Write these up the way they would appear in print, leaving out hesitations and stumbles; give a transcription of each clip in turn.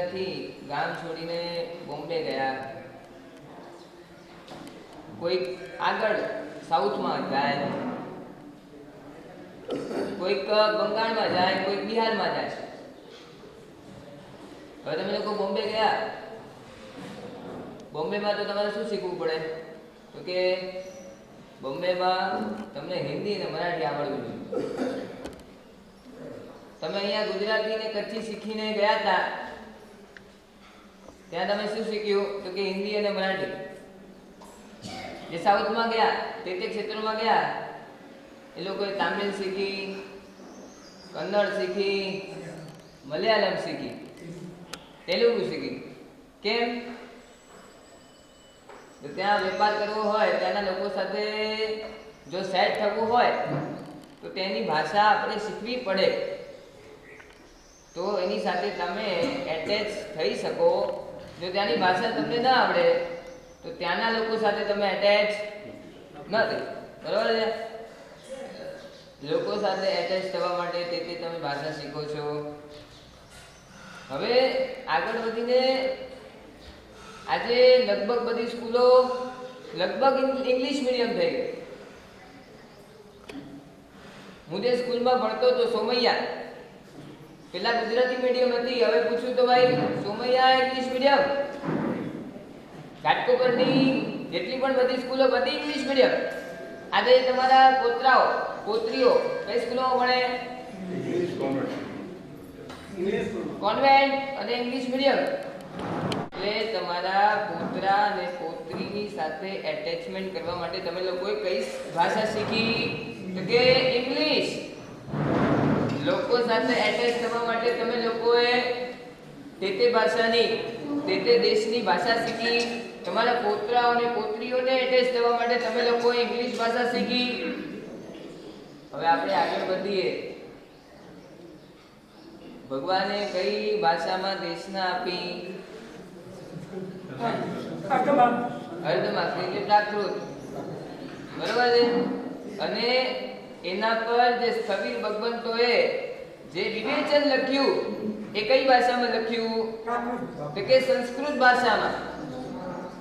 અહીંયાથી ગામ છોડીને બોમ્બે ગયા, કોઈક આગળ સાઉથમાં જાય, કોઈક બંગાળમાં જાય, કોઈક બિહારમાં જાય. હવે તમે લોકો બોમ્બે ગયા, બોમ્બેમાં તો તમારે શું શીખવું પડે? તો કે બોમ્બેમાં તમને હિન્દી અને મરાઠી આવડવું જોઈએ. તમે અહીંયા ગુજરાતી ને કચ્છી શીખીને ગયા હતા, ત્યાં તમે શું શીખ્યું? તો કે હિન્દી અને મરાઠી. જે સાઉથમાં ગયા, તે ક્ષેત્રોમાં ગયા, એ લોકોએ તામિલ શીખી, કન્નડ શીખી, મલયાલમ શીખી, તેલુગુ શીખી. કેમ? તો ત્યાં વેપાર કરવો હોય, ત્યાંના લોકો સાથે જો સેટ થવું હોય તો તેની ભાષા આપણે શીખવી પડે, તો એની સાથે તમે એટેચ થઈ શકો. જો ત્યાંની ભાષા તમને ના આવડે તો ત્યાંના લોકો સાથે તમે એટેચ ન થઈ. બરાબર છે? લોકો સાથે એટેચ થવા માટે તે તમે ભાષા શીખો છો. હવે આગળ વધીને આજે લગભગ બધી સ્કૂલો લગભગ ઇંગ્લિશ મીડિયમ થઈ ગઈ. હું જે સ્કૂલમાં ભણતો હતો સોમૈયા, પેલા ગુજરાતી મીડિયમ હતી, હવે પૂછું તો ભાઈ સોમૈયા ઇંગ્લિશ મીડિયમ. ઘાટકોપરની જેટલી પણ બધી સ્કૂલો બધી ઇંગ્લિશ મીડિયમ. આજે તમારા પોતરાઓ પોતરીઓ કઈ સ્કૂલોમાં ભણે? કોન્વેન્ટ અને ઇંગ્લિશ મીડિયમ. એટલે તમારા પોતરા અને પોતરીની સાથે એટેચમેન્ટ કરવા માટે તમે લોકોએ કઈ ભાષા શીખી? તો કે ઇંગ્લિશ. લોકો સાથે એટેચ થવા માટે તમે લોકોએ તે ભાષાની તે દેશની ભાષા શીખી. તમારા પોતરાઓ અને પોતરીઓને એટેચ થવા માટે તમે લોકોએ ઇંગ્લિશ ભાષા શીખી. હવે આપણે આગળ વધીએ. ભગવાને કઈ ભાષામાં દેશના આપી? અર્ધમાત્રી એટલે પ્રાકૃત. બરોબર છે? અને એના પર જે સ્થવિર ભગવંતોએ જે વિવેચન લખ્યું એ કઈ ભાષામાં લખ્યું? તો કે સંસ્કૃત ભાષામાં.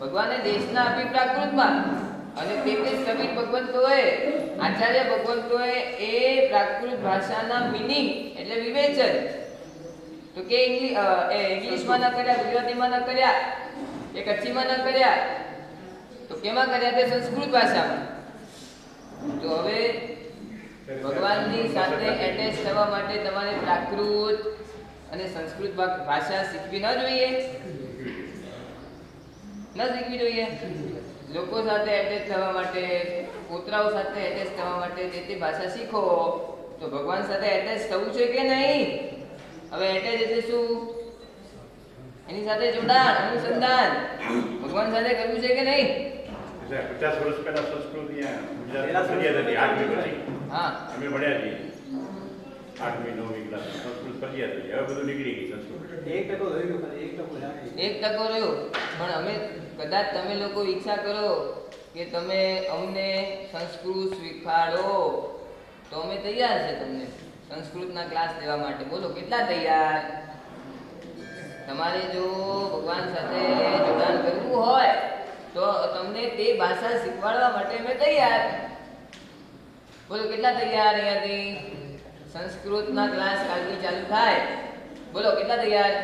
ભગવાને દેશના આપી પ્રાકૃતમાં, અને તે સ્થવિર ભગવંતોએ આચાર્ય ભગવંતોએ એ પ્રાકૃત ભાષાના મિનિંગ એટલે વિવેચન તો કે ઇંગ્લિશમાં ન કર્યા, ગુજરાતીમાં ન કર્યા, કે કચ્છીમાં ન કર્યા, તો કેમાં કર્યા? તે સંસ્કૃત ભાષામાં. તો હવે ભગવાનની સાથે એટેચ થવા માટે તમારે પ્રાકૃત અને સંસ્કૃત ભાષા શીખવી ન જોઈએ? ન શીખવી જોઈએ? લોકો સાથે એટેચ થવા માટે, પોતરાઓ સાથે એટેચ થવા માટે તે ભાષા શીખો. તો ભગવાન સાથે એટેચ થવું છે કે નહીં? હવે એટેચ એટલે શું? એની સાથે જોડાણ, અનુસંધાન ભગવાન સાથે કરવું છે કે નહીં? 50 વર્ષ પહેલા સંસ્કૃત ગુજરાતી હા અમે ભણ્યા છીએ 8મી 9મી ક્લાસ સંસ્કૃત ફરિયાદ હતી. હવે બધું નીકળી ગઈ સંસ્કૃત. 1% રહ્યો. પણ અમે કદાચ તમે લોકો ઈચ્છા કરો કે તમે અમને સંસ્કૃત શીખવાડો તો અમે તૈયાર છે તમને સંસ્કૃતના ક્લાસ લેવા માટે. બોલો કેટલા તૈયાર? તમારે જો ભગવાન સાથે જોડાણ કરવું હોય તો તમને તે ભાષા શીખવાડવા માટે અમે તૈયાર. બોલો કેટલા તૈયાર? અહીંયાથી સંસ્કૃતના ક્લાસ કાલથી ચાલુ થાય. બોલો કેટલા તૈયાર?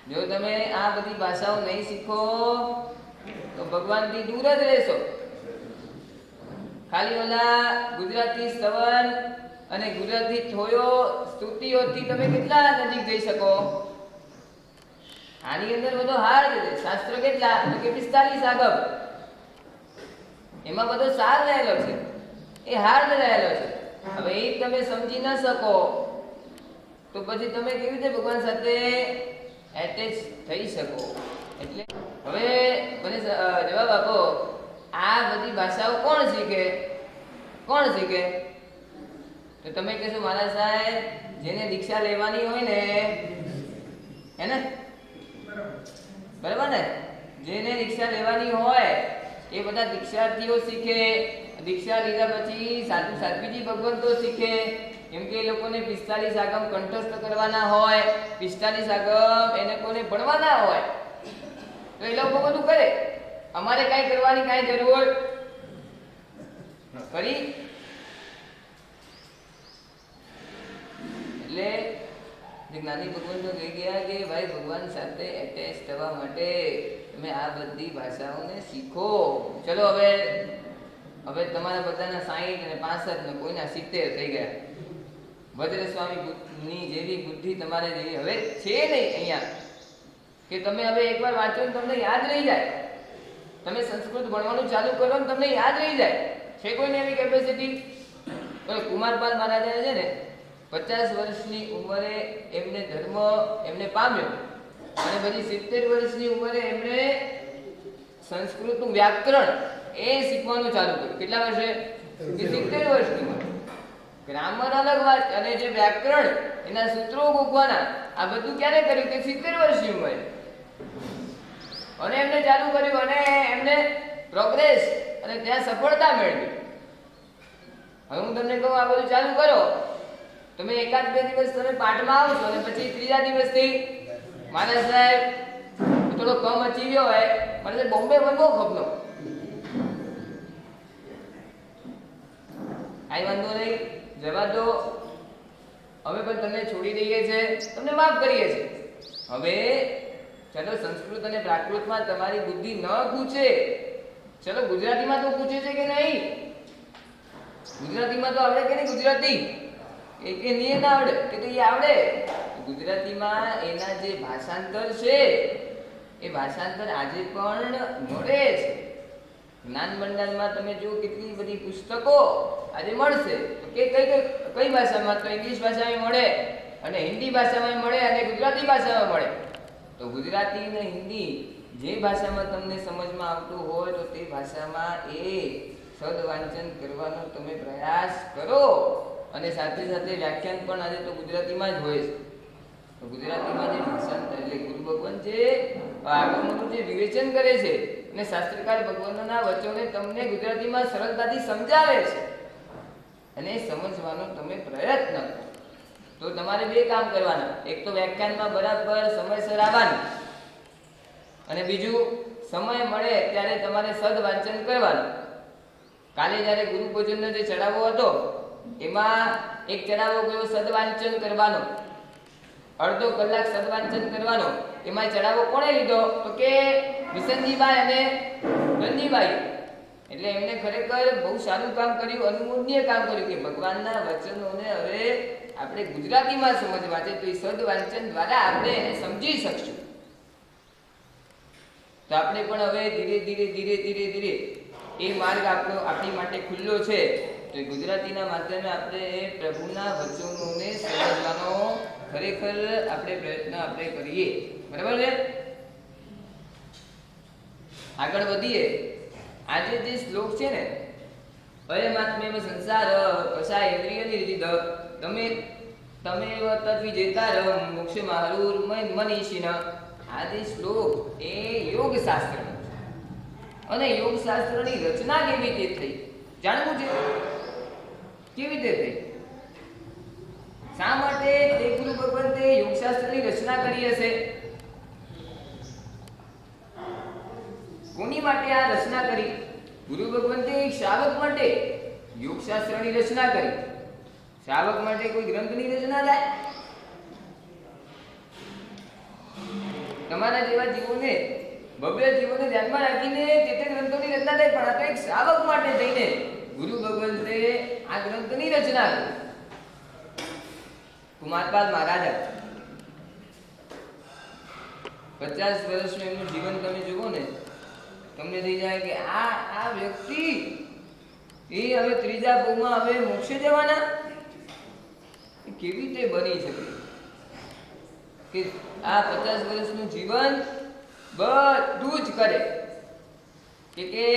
જો તમે આ બધી ભાષાઓ નહીં શીખો તો ભગવાનથી દૂર જ રહેશો. ખાલી ઓલા ગુજરાતી સ્તવન અને ગુજરાતી થોયો સ્તુતિઓથી તમે કેટલા નજીક જઈ શકો? આની અંદર બધો હાર છે. શાસ્ત્ર કેટલા? તો કે 45 આગમ. એમાં બધો સાર રહેલો છે, એ હાર રહેલો છે. હવે એ તમે સમજી ન શકો તો પછી તમે કેવી રીતે ભગવાન સાથે એટેચ થઈ શકો? એટલે હવે મને જવાબ આપો, આ બધી ભાષાઓ કોણ શીખે? કોણ શીખે? તો તમે કહેશો મારા સાહેબ જેને દીક્ષા લેવાની હોય ને એને, બરાબર ને? જેને દીક્ષા લેવાની હોય એ બધા દીક્ષાર્થીઓ શીખે. દીક્ષા લીધા પછી સાધુ સાધ્વીજી ભગવંતો શીખે, કેમ કે એ લોકોને 45 આગમ કંઠસ્થ કરવાના હોય, 45 આગમ એને કોને ભણવાના હોય, તો એ લોકો બધું કરે. અમારે કાંઈ કરવાની કાંઈ જરૂર કરી. એટલે જ્ઞાની ભગવંતો કહી ગયા કે ભાઈ ભગવાન સાથે એટેચ થવા માટે તમે આ બધી ભાષાઓને શીખો. ચલો હવે તમારા બધાના 60 અને 65 ને કોઈના 70 થઈ ગયા. વજ્રસ્વામી જેવી બુદ્ધિ તમારે જેવી હવે છે નહીં અહીંયા, કે તમે હવે એકવાર વાંચો ને તમને યાદ રહી જાય. તમે સંસ્કૃત ભણવાનું ચાલુ કરો ને તમને યાદ રહી જાય. છે કોઈને એવી કેપેસિટી? કુમારપાલ મહારાજા છે ને 50 વર્ષની ઉંમરે એમને ધર્મ એમને પામ્યો, અને પછી 70 વર્ષની ઉંમરે એમને સંસ્કૃતનું વ્યાકરણ એ શીખવાનું ચાલુ કર્યું. કેટલા વર્ષે? 70 વર્ષની ઉંમરે. ગ્રામર અલગ વાત, અને જે વ્યાકરણ એના સૂત્રો ગોખવાના આ બધું ક્યારે કર્યું? કે 70 વર્ષની ઉંમરે. અને એમને ચાલુ કર્યું અને એમને પ્રોગ્રેસ અને ત્યાં સફળતા મેળવી. હવે હું તમને કહું આ બધું ચાલુ કરો, તમે એકાદ બે દિવસ તમે પાઠમાં આવશો અને પછી ત્રીજા દિવસથી મારા સાહેબ થોડો કમ અચીવ્યો હોય, મને બોમ્બે બનવો ખપનો. આઈ વાંધો નહીં, જવા દો. હવે પણ તમને છોડી દઈએ છે, તમને માફ કરીએ છીએ. હવે ચલો સંસ્કૃત અને પ્રાકૃતમાં તમારી બુદ્ધિ ન પૂછે, ચલો ગુજરાતીમાં તો પૂછે છે કે નહીં? ગુજરાતીમાં તો આવડે કે નહીં? ગુજરાતી કે નહીં ના આવડે? કે તો એ આવડે. ગુજરાતીમાં એના જે ભાષાંતર છે એ ભાષાંતર આજે પણ મળે છે. જ્ઞાન મંડળમાં તમે જો કેટલી બધી પુસ્તકો આજે મળશે, તો કે કઈ ભાષામાં? તો ઇંગ્લિશ ભાષામાં મળે, અને હિન્દી ભાષામાં મળે, અને ગુજરાતી ભાષામાં મળે. તો ગુજરાતી અને હિન્દી જે ભાષામાં તમને સમજમાં આવતું હોય તો તે ભાષામાં એ સદ વાંચન કરવાનો તમે પ્રયાસ કરો. અને સાથે સાથે વ્યાખ્યાન પણ આજે તો ગુજરાતીમાં જ હોય છે. તો ગુજરાતીમાં જે ભાષાંતર એટલે ગુરુ ભગવાન જે આગળનું જે વિવેચન કરે છે અને શાસ્ત્રકાર ભગવાનના વચનોને તમને ગુજરાતીમાં સરળતાથી સમજાવે છે, અને સમજવાનો તમે પ્રયત્ન કરો. તો તમારે બે કામ કરવાના. એક તો વ્યાખ્યાનમાં બરાબર સમયસર આવવાનું, અને બીજું સમય મળે ત્યારે તમારે સદ વાંચન કરવાનું. કાલે જ્યારે ગુરુ પૂજનનો જે ચડાવો હતો એમાં એક ચડાવો ગયો સદ વાંચન કરવાનો, અડધો કલાક સદ વાંચન કરવાનો. એમાં ચડાવો કોણે લીધો? તો કે વિસનજીભાઈ અને રણજીભાઈ. એટલે એમને ખરેખર બહુ સારું કામ કર્યું, અનુમોદનીય કામ કર્યું કે ભગવાનના વચનોને હવે આપણે ગુજરાતીમાં સમજવા છે, તો એ સદ વાંચન દ્વારા આપણે એને સમજી શકશું. તો આપણે પણ હવે ધીરે ધીરે એ માર્ગ આપણી માટે ખુલ્લો છે. તો ગુજરાતીના માધ્યમે આપણે પ્રભુના વચનોને સમજવાનો ખરેખર આપણે પ્રયત્ન કરીએ. બરાબર છે? આગળ વધીએ. આજે જે શ્લોક છે ને, અયમાત્મેવ સંસાર કશા ઇન્દ્રિયની રીતિ તમે તદ્વિજેતાર મોક્ષ મારુર મનીષિન. આ જે શ્લોક એ યોગ શાસ્ત્ર, અને યોગ શાસ્ત્રની રચના કેવી રીતે થઈ જાણવું છે. કેવી રીતે થઈ? શા માટે તે ગુરુ ભગવંતે યોગ શાસ્ત્રની રચના કરી હશે? કોની માટે આ રચના કરી? ગુરુ ભગવંતે એક શ્રાવક માટે યોગ શાસ્ત્રની રચના કરી. શ્રાવક માટે કોઈ ગ્રંથની રચના થાય? તમારા જેવા જીવોને, ભવ્ય જીવોને ધ્યાનમાં રાખીને તે ગ્રંથોની રચના થાય, પણ આ તો એક શ્રાવક માટે થઈને ગુરુ ભગવંતે આ ગ્રંથની રચના કરી. કુમારપાલ મહારાજા 50 વર્ષનું એમનું જીવન તમે જુઓ ને, તમને થઈ જાય કે આ વ્યક્તિ એ હવે ત્રીજા ભોગમાં હવે મોક્ષે જવાના? કેવી રીતે બની શકે કે આ 50 વર્ષનું જીવન બધું જ કરે કે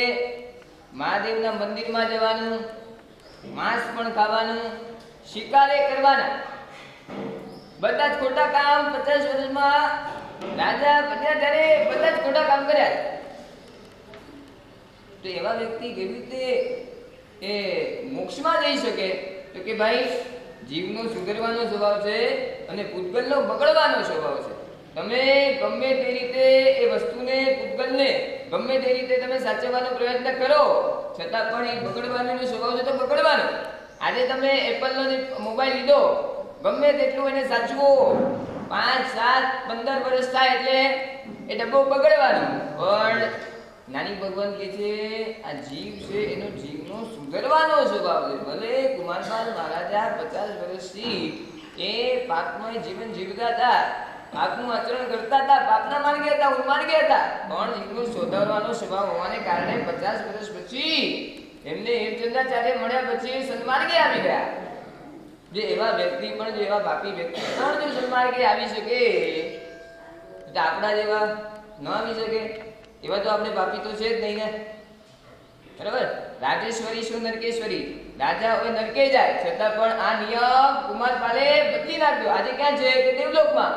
મહાદેવના મંદિરમાં જવાનું, માંસ પણ ખાવાનું, શિકારે કરવાના, બધા જ ખોટા કામ 50 વર્ષમાં રાજા બન્યા ત્યારે બધા જ ખોટા કામ કર્યા. તો એવા વ્યક્તિ કેવી રીતે એ મોક્ષમાં જઈ શકે? તો કે ભાઈ જીવનો સુધરવાનો સ્વભાવ છે અને પૂતગલનો બગડવાનો સ્વભાવ છે. તમે ગમે તે રીતે એ વસ્તુને, પૂતગલને ગમે તે રીતે તમે સાચવવાનો પ્રયત્ન કરો છતાં પણ એ બગડવાનો સ્વભાવ છે તો બગડવાનો. આજે તમે એપલનો જે મોબાઈલ લીધો, ગમે તેટલું એને સાચવો, 5, 7, 15 વર્ષ થાય એટલે એ ડબ્બો બગડવાનો. પણ જ્ઞાની ભગવાન કહે છે આ જીવ છે એનો જીવનો સુધરવાનો સ્વભાવ છે. ભલે કુમારપાલ મહારાજા 50 વર્ષથી એ પાપમય જીવન જીવતા હતા, પાપનું આચરણ કરતા હતા, પાપના માર્ગે હતા, ઉન્માર્ગે હતા, પણ જીવનો સુધરવાનો સ્વભાવ હોવાને કારણે 50 વર્ષ પછી એમને હેમચંદ્રાચાર્ય મળ્યા પછી સન્માર્ગે આવી ગયા. જે એવા વ્યક્તિ પણ, જે એવા પાપી વ્યક્તિ પણ જો સન્માર્ગે આવી શકે તો આપણા જેવા ન આવી શકે? એવા તો આપણે પાપી તો છે જ નહીં ને, બરાબર? રાજેશ્વરી શું નરકેશ્વરી, રાજા હોય નરકે જાય છતાં પણ આ નિયમ કુમારપાલે બદલી નાખ્યો. આજે ક્યાં છે કે દેવલોકમાં.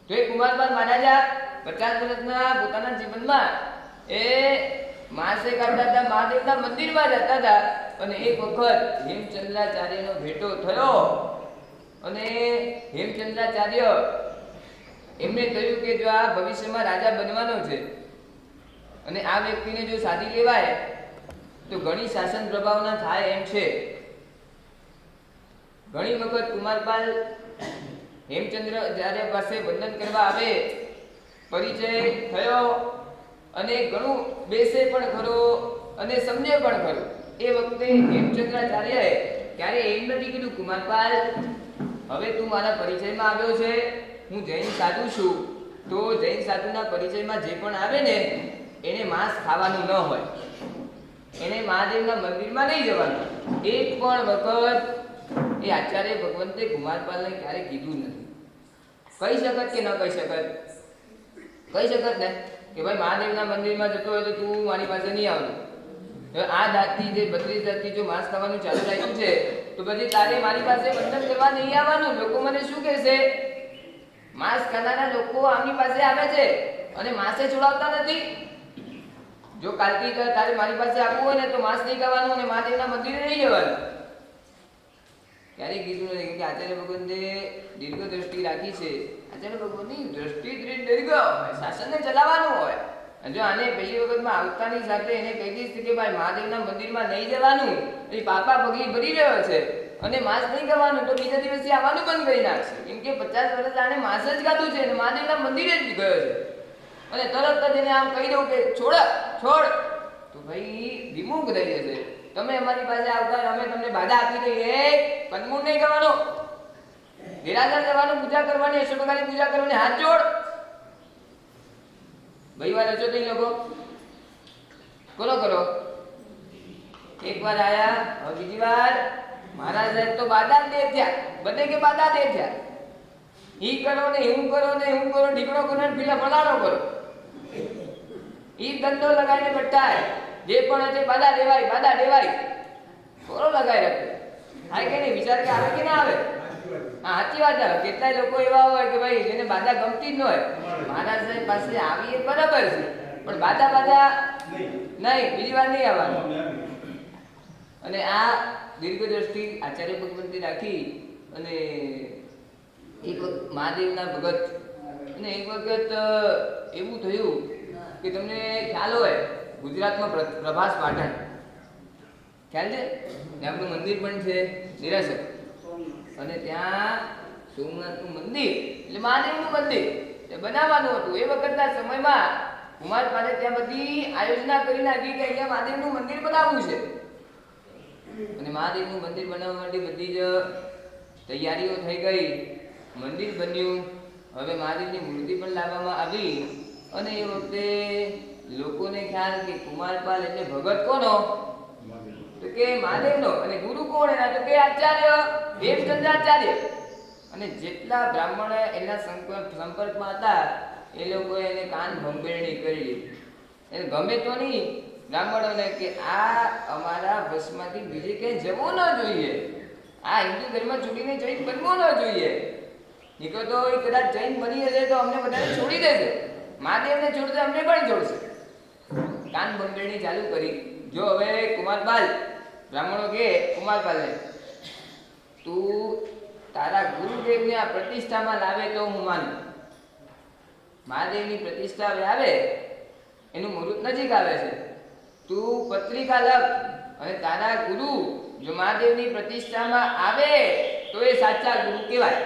તો એ કુમારપાલ મહારાજા 50 વર્ષના પોતાના જીવનમાં એ માસે કાઢતા હતા, મહાદેવના મંદિરમાં જતા હતા અને એક વખત હેમચંદ્રાચાર્યનો ભેટો થયો અને હેમચંદ્રાચાર્ય એમને કહ્યું કે જો આ ભવિષ્યમાં રાજા બનવાનો છે અને આ વ્યક્તિને જો સાધી લેવાય તો ઘણી શાસન પ્રભાવના થાય એમ છે. ઘણી વખત કુમારપાલ હેમચંદ્રાચાર્ય પાસે વંદન કરવા આવે, પરિચય થયો અને ઘણું બેસે પણ ખરો અને સમજે પણ ખરો. એ વખતે હેમચંદ્રાચાર્યએ ક્યારે એમ નથી કીધું કુમારપાલ હવે તું મારા પરિચયમાં આવ્યો છે, હું જૈન સાધુ છું, તો જૈન સાધુના પરિચયમાં જે પણ આવે ને એને માંસ ખાવાનું ન હોય, એને મહાદેવના મંદિરમાં નહીં જવાનું. એક પણ વખત એ આચાર્ય ભગવંતે કુમારપાલને ક્યારે કીધું નથી. કહી શકત કે ન કહી શકત? કહી શકત ને કે ભાઈ મહાદેવના મંદિરમાં જતો હોય તો તું મારી પાસે નહીં આવજો. આ જાતથી જે 32 જાતથી જો માંસ ખાવાનું ચાલુ રાખ્યું છે તો પછી તારે મારી પાસે વંદન કરવા નહીં આવવાનું. લોકો મને શું કહેશે? માંસ ખાનારા લોકો આમની પાસે આવે છે અને માંસે છોડાવતા નથી. જો કાલથી તારે મારી પાસે આવવું હોય ને તો માંસ નહીં ખાવાનું અને મહાદેવના મંદિરે નહીં જવાનું. ક્યારેય કીધું નથી કે આચાર્ય ભગવંતે દીર્ઘ દ્રષ્ટિ રાખી છે. આચાર્ય ભગવંતની દ્રષ્ટિ દીર્ઘ હોય, શાસનને ચલાવવાનું હોય. જો આને પહેલી વખતમાં આવતાની સાથે એને કહી દઈશ કે ભાઈ મહાદેવના મંદિરમાં નહીં જવાનું, એ પાપા પગલી ભરી રહ્યો છે અને માંસ નહીં ખાવાનું, તો બીજા દિવસથી આવવાનું બંધ કરી નાખશે. કેમ કે 50 વર્ષ આને માંસ જ ખાધું છે અને મહાદેવના મંદિરે જ ગયો છે અને તરત જ એને આમ કહી દઉં કે છોડ, તો ભાઈ વિમુખ થઈ જશે. તમે અમારી પાસે આવતા અમે તમને બાધા આપી દઈએ, કંદમૂળ નહીં કરવાનો, દેરાસર જવાનું, પૂજા કરવાની, અશ્વપકાની પૂજા કરવાની, હાથ જોડ. ભાઈ વાર હજો નહીં લોકો કરો. એક વાર આયા, હવે બીજી વાર મહારાજ સાહેબ તો બાધા દે થયા, બધે કે બાધા દે થયા. ઈ કરો ને હું કરો ને હું કરો, ઢીકણો કરો ને પેલા ફલાણો કરો. ઈ દંડો લગાવીને બટાય જે પણ હશે બાધા દેવાય થોડો લગાવી રાખે. હા કે નહીં? વિચાર કે આવે કે ના આવે? હા, સાચી વાત છે. કેટલાય લોકો એવા હોય કે ભાઈ જેને બાધા ગમતી જ ન હોય, મહારાજ સાહેબ પાસે આવી એ બરાબર છે પણ બાધા નહીં, બીજી વાર નહીં આવવાનું. અને આ દીર્ઘ દ્રષ્ટિ આચાર્ય ભગવંતે રાખી અને એક વખત મહાદેવના ભગત અને એક વખત એવું થયું કે તમને ખ્યાલ હોય ગુજરાતમાં પ્રભાસ પાટણ ખ્યાલ છે? ત્યાં આપણું મંદિર પણ છે દેરાસર, અને ત્યાં સોમનાથનું મંદિર એટલે મહાદેવનું મંદિર બનાવવાનું હતું. એ વખતના સમયમાં કુમારપાલે ત્યાં બધી આયોજના કરી નાખી કે અહીંયા મહાદેવનું મંદિર બનાવવું છે અને મહાદેવનું મંદિર બનાવવા માટે બધી જ તૈયારીઓ થઈ ગઈ. મંદિર બન્યું, હવે મહાદેવની મૂર્તિ પણ લાવવામાં આવી અને એ વખતે લોકોને ખ્યાલ કે કુમારપાલ એટલે ભગત કોનો? તો કે મહાદેવનો. અને ગુરુ કોણ એના? તો કે આચાર્ય હેમચંદ્રાચાર્ય. અને જેટલા બ્રાહ્મણ એના સંપર્કમાં હતા એ લોકોએ એને કાન ભંભેરણી કરી લીધી. એને ગમે તો નહીં બ્રાહ્મણોને કે આ અમારા વશમાંથી બીજે ક્યાંય જવું ન જોઈએ, આ હિન્દુ ધર્મ છોડીને જૈન બનવું ન જોઈએ. નીકળો તો એ કદાચ જૈન બની હશે તો અમને બધાને છોડી દેશે, મહાદેવને છોડશે અમને પણ છોડશે. કાન ભંભેરણી ચાલુ કરી. જો હવે કુમારપાલ બ્રાહ્મણો કે કુમારપાલને તું તારા ગુરુદેવને આ પ્રતિષ્ઠામાં લાવે તો હું માનું. મહાદેવની પ્રતિષ્ઠા હવે આવે એનું મુહૂર્ત નજીક આવે છે. તું પત્રિકા લખ અને તારા ગુરુ જો મહાદેવની પ્રતિષ્ઠામાં આવે તો એ સાચા ગુરુ કહેવાય.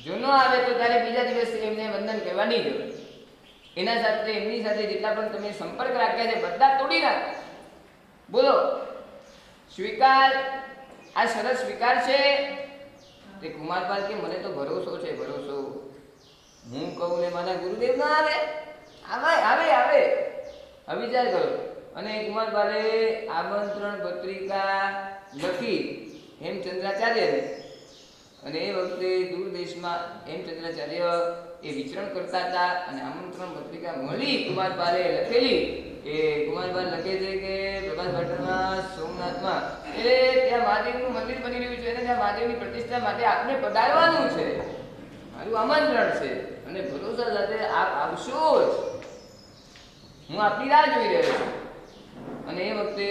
જો ન આવે તો તારે બીજા દિવસે એમને વંદન કરવા નહીં જવું. એના સાથે એમની સાથે જેટલા પણ તમે સંપર્ક રાખ્યા છે બધા તોડી નાખ. બોલો સ્વીકાર. આ સરસ સ્વીકાર છે. તે કુમારપાલ કે મને તો ભરોસો છે, ભરોસો. હું કહું ને મારા ગુરુદેવ ના આવે? આવે આવે આવે. અવિચાર કરો. અને કુમારપાલે આમંત્રણ પત્રિકા લખી હેમચંદ્રાચાર્યને. અને એ વખતે દૂર દેશમાં હેમચંદ્રાચાર્ય એ વિચરણ કરતા હતા અને આમંત્રણ પત્રિકા મળી કુમારપાલે લખેલી. એ કુમારપાલ લખે છે કે પ્રભાસ પાટણમાં સોમનાથમાં ત્યાં મહાદેવનું મંદિર બની રહ્યું છે અને ત્યાં મહાદેવની પ્રતિષ્ઠા માટે આપને પધારવાનું છે. મારું આમંત્રણ છે અને ભરોસા સાથે આપ આવશો જ. હું આપની રાહ જોઈ રહ્યો છું. અને એ વખતે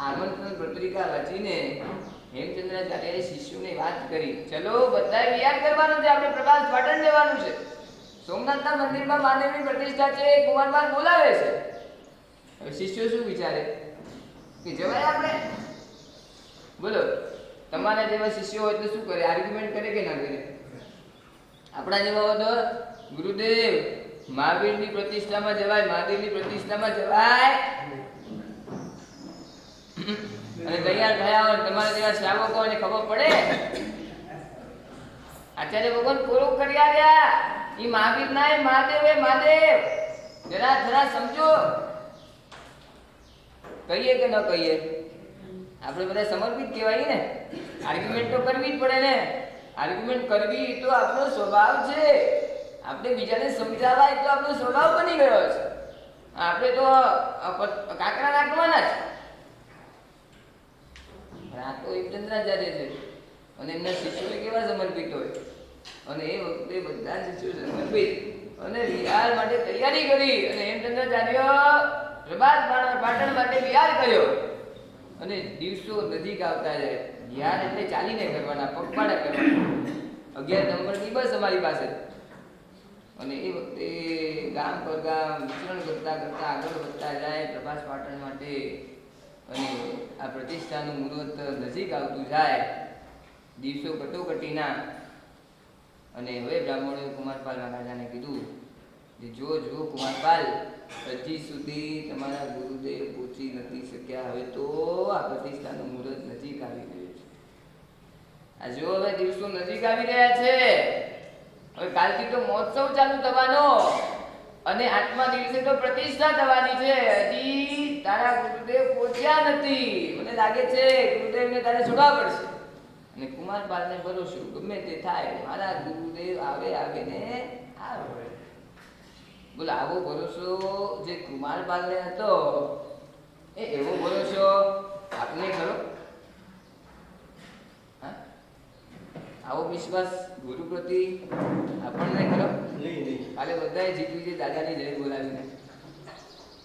આમંત્રણ પત્રિકા વાંચીને હેમચંદ્રાચાર્યએ શિષ્યોને વાત કરી, ચલો બધાએ વિહાર કરવાનું છે, આપણે પ્રભાસ પાટણ જવાનું છે. સોમનાથના મંદિરમાં મહાદેવની પ્રતિષ્ઠા છે. કુમારપાલ બોલાવે છે. હવે શિષ્યો શું વિચારે કે જવાય આપણે? બોલો તમારા જેવા શિષ્યો હોય તો શું કરે? આર્ગ્યુમેન્ટ કરે કે ના કરે? આપણા જેવા હોય તો ગુરુદેવ મહાવીરની પ્રતિષ્ઠામાં જવાય, મહાદેવની પ્રતિષ્ઠામાં જવાય. અને તૈયાર થયા હોય તમારા જેવા શ્રાવકોને ખબર પડે આચાર્ય ભગવાન પૂરું કરી આવ્યા એ મહાવીર ના એ મહાદેવ એ મહાદેવ. જરા જરા સમજો. કહીએ કે ન કહીએ? આપણે બધા સમર્પિત કહેવાય ને. આર્ગ્યુમેન્ટ તો કરવી જ પડે ને. આર્ગ્યુમેન્ટ કરવી તો આપણો સ્વભાવ છે. આપણે બીજાને સમજાવાય તો આપણો સ્વભાવ બની ગયો છે. આપણે તો કાંકરા નાખવાના જ. આ તો હેમચંદ્રાચાર્ય છે અને એમના શિષ્યો કેવા સમર્પિત હોય. અને એ વખતે બધા શિષ્યો સમર્પિત અને વિહાર માટે તૈયારી કરી. અને હેમચંદ્રાચાર્ય પ્રભાસ પાટણ માટે વિહાર કર્યો. અને દિવસો નજીક આવતા જાય. વિહાર એટલે ચાલીને કરવાના, પગપાળા કરવાના. 11 નંબરની બસ અમારી પાસે. અને એ વખતે ગામ પર ગામ વિચરણ કરતા કરતા આગળ વધતા જાય પ્રભાસ પાટણ માટે. અને આ પ્રતિષ્ઠાનું મુહૂર્ત નજીક આવતું જાય. દિવસો કટોકટીના. અને હવે બ્રાહ્મણોએ કુમારપાલ મહારાજાને કીધું કે જો કુમારપાલ હજી સુધી તમારા ગુરુદેવ પહોંચી નથી શક્યા. હવે તો આ પ્રતિષ્ઠાનું મુહૂર્ત નજીક આવી ગયું છે. આ જો હવે દિવસો નજીક આવી રહ્યા છે. હવે કાલથી તો મહોત્સવ ચાલુ થવાનો અને 8મા દિવસે તો પ્રતિષ્ઠા થવાની છે. હજી તારા ગુરુદેવ પહોંચ્યા નથી. મને લાગે છે ગુરુદેવને તારે છોડવા પડશે. અને કુમારપાલને ભરોસો ગમે તે થાય મારા ગુરુદેવ આવે ને આવે. બોલો આવો ભરોસો જે કુમારપાલને હતો એ એવો ભરોસો આપને ખરો? આવો વિશ્વાસ ગુરુ પ્રતિ આપણને ખરો? કાલે બધાએ જીતવી દાદાની જય બોલાવીને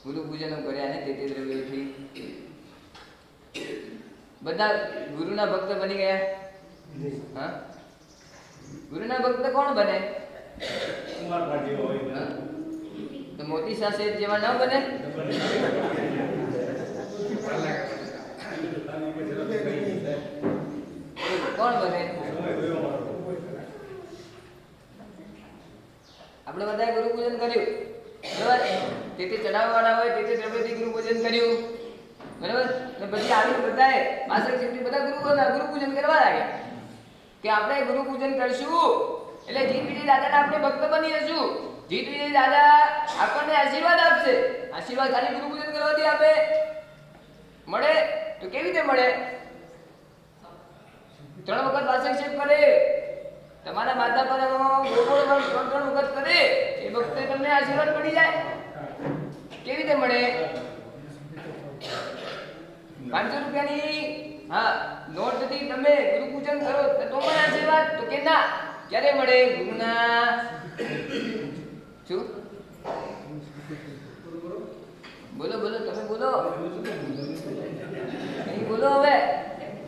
ગુરુ પૂજનો કર્યા ને તે દ્રવ્યોથી બધા ગુરુના ભક્ત બની ગયા. હા, ગુરુના ભક્ત કોણ બને? તો મોતી શાહ શેઠ જેવા ન બને? કોણ બને? આપણે બધાએ ગુરુ પૂજન કર્યું બરાબર. તે ચડાવવાના હોય તે દ્રવ્યથી ગુરુ પૂજન કર્યું બરાબર. ને પછી આવી બધાએ માસક શેઠી બધા ગુરુ પૂજન કરવા લાગ્યા કે આપણે ગુરુ પૂજન કરશું એટલે જીત વિજય દાદાના આપણે ભક્ત બની જશું. જીત વિજય દાદા આપણને આશીર્વાદ આપશે. આશીર્વાદ ખાલી ગુરુ પૂજન કરવાથી આપે મળે તો કેવી રીતે મળે? 3 વખત વાસક શેઠ કરે, તમારા માતા પર ગોળ 3 વખત કરે એ વખતે તમને આશીર્વાદ પડી જાય. કેવી રીતે મળે? 500 રૂપિયાની નોટથી તમે ગુરુ પૂજન કરો તો મને આશીર્વાદ? તો કે ના. ક્યારે મળે? ગુરુના શું? બોલો બોલો તમે બોલો. બોલો નહીં બોલો હવે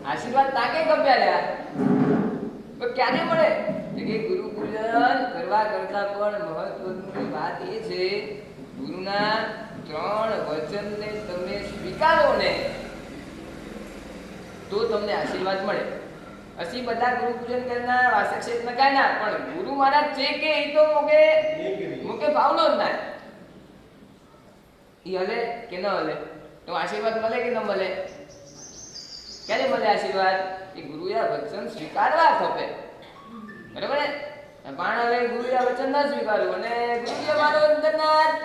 આશીર્વાદ તાકે ગમ્યા લ્યા પણ ક્યારે મળે કે ગુરુ પૂજન કરવા કરતા પણ મહત્વની વાત એ છે ગુરુના 3 વચનને તમે સ્વીકારો ને તો તમને આશીર્વાદ મળે. ਅਸੀਂ બધા ગુરુ પૂજન કરનાર વાસક ક્ષેત્રમાં કાંઈ ના પણ ગુરુ મહારાજ છે કે એ તો મુકે ભાવનો જ ના ઈ હલે કે ન હલે તો આશીર્વાદ મળે કે ન મળે ક્યારે મળે આશીર્વાદ એ ગુરુએ વચન સ્વીકારવા ખપે બરાબર ને પણ હવે ગુરુએ વચન ન સ્વીકાર્યું અને ગુરુએ મારો અંતરનાથ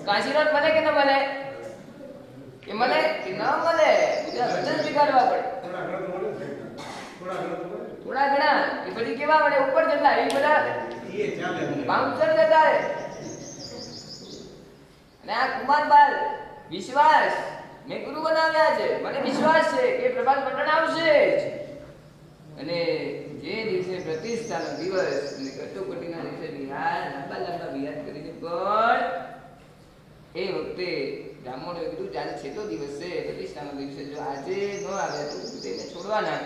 આશીર્વાદ મળે કે ન મળે કે મળે કે ન મળે ગુરુએ વચન સ્વીકારવા પડે થોડા ઘણા એ પછી કેવા મળે ઉપર જતા એ બધા બાઉન્સર જતા રહે અને આ કુમારબાલ વિશ્વાસ મેં ગુરુ બનાવ્યા છે મને વિશ્વાસ છે કે પ્રભાત પટણ આવશે અને જે દિવસે પ્રતિષ્ઠાનો દિવસ અને કટોકટીના દિવસે બિહાર લાંબા બિહાર કરીને પણ એ વખતે બ્રાહ્મણોએ કીધું ચાલ છેલ્લો દિવસ છે પ્રતિષ્ઠાનો દિવસે જો આજે ન આવે તો તેને છોડવાના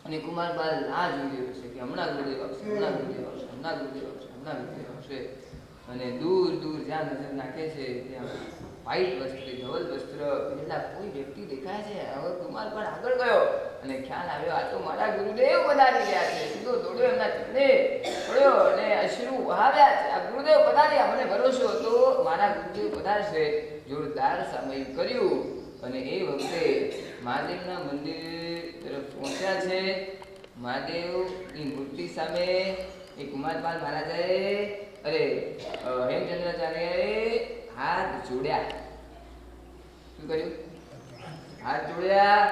અને કુમારબાલ આ જોઈ રહ્યો છે કે હમણાં ગુરુદેવ આવશે હમણાં ગુરુદેવ આવશે હમણાં ગુરુદેવ આવશે હમણાં ગુરુદેવ આવશે અને દૂર દૂર જ્યાં નજર નાખે છે ત્યાં વ્હાઈટ વસ્ત્ર ધવલ વસ્ત્ર પહેલા કોઈ વ્યક્તિ દેખાય છે હવે કુમારબાલ આગળ ગયો અને ખ્યાલ આવ્યો આ તો મારા ગુરુદેવ પધારી ગયા છે સીધો દોડ્યો એમના ચરણે પડ્યો અને અશ્રુ વહાવ્યા છે આ ગુરુદેવ પધાર્યા મને ભરોસો હતો મારા ગુરુદેવ પધારશે જોરદાર સામયિક કર્યું અને એ વખતે મહાદેવના મંદિર તરફ પહોંચ્યા છે મહાદેવની મૂર્તિ સામે એ કુમારપાલ મહારાજાએ હેમચંદ્રાચાર્યએ હાથ જોડ્યા શું કર્યું હાથ જોડ્યા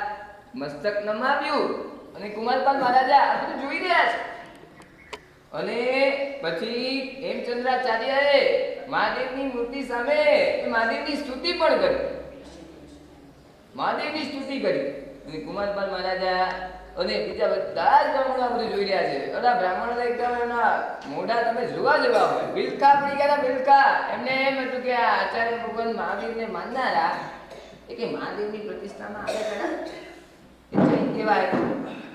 મસ્તક નમાવ્યું અને કુમારપાલ મહારાજા આ બધું જોઈ રહ્યા છે અને પછી હેમચંદ્રાચાર્યએ મહાદેવની મૂર્તિ સામે મહાદેવની સ્તુતિ પણ કરી મહાદેવની સ્તુતિ કરી અને કુમારપાલ મહારાજા અને બીજા બધા જ બ્રાહ્મણો આ બધું જોઈ રહ્યા છે અરે બ્રાહ્મણો એકદમ એના મોઢા તમે જોવા જેવા હોય બિલકા પડી ગયા બિલકા એમને એમ હતું કે આ આચાર્ય ભગવાન મહાવીરને માનનારા એ કે મહાદેવની પ્રતિષ્ઠામાં આવે ખરા એ જૈન કહેવાય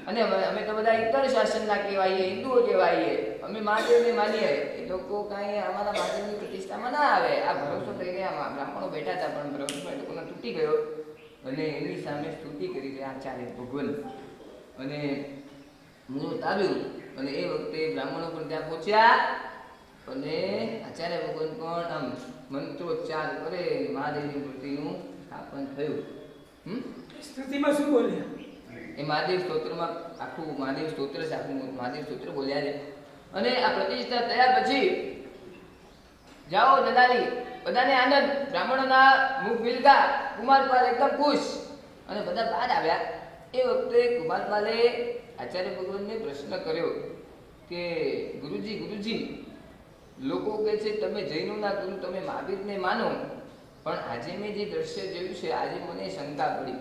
અને અમે તો બધા ઇતર શાસનના કહેવાઈએ હિન્દુઓ કહેવાઈએ અમે મહાદેવને માનીએ એ લોકો કાંઈ અમારા મહાદેવની પ્રતિષ્ઠામાં ના આવે આ ભરોસો થઈ ગયા બ્રાહ્મણો બેઠા હતા પણ ભરોસો એ લોકોને તૂટી ગયો અને એની સામે સ્તુતિ કરી રહ્યા આચાર્ય ભગવાન અને મુહૂર્ત આવ્યું અને એ વખતે બ્રાહ્મણો પણ ત્યાં પહોંચ્યા અને આચાર્ય ભગવાન પણ આમ મંત્રોચ્ચાર કરે મહાદેવની મૂર્તિનું સ્થાપન થયું સ્તુતિમાં શું બોલ્યા એ મહાદેવ સ્તોત્રમાં આખું મહાદેવ સ્તોત્ર છે આખું મહાદેવ સ્તોત્ર બોલ્યા છે અને આ પ્રતિષ્ઠા થયા પછી જાઓ દલાલી બધાને આનંદ બ્રાહ્મણોના મુખ બિલકા કુમારપાલ એકદમ ખુશ અને બધા બહાર આવ્યા એ વખતે કુમારપાલે આચાર્ય ભગવાનને પ્રશ્ન કર્યો કે ગુરુજી લોકો કહે છે તમે જૈનોના ગુરુ તમે મહાવીરને માનો પણ આજે મેં જે દ્રશ્ય જોયું છે આજે મને શંકા પડી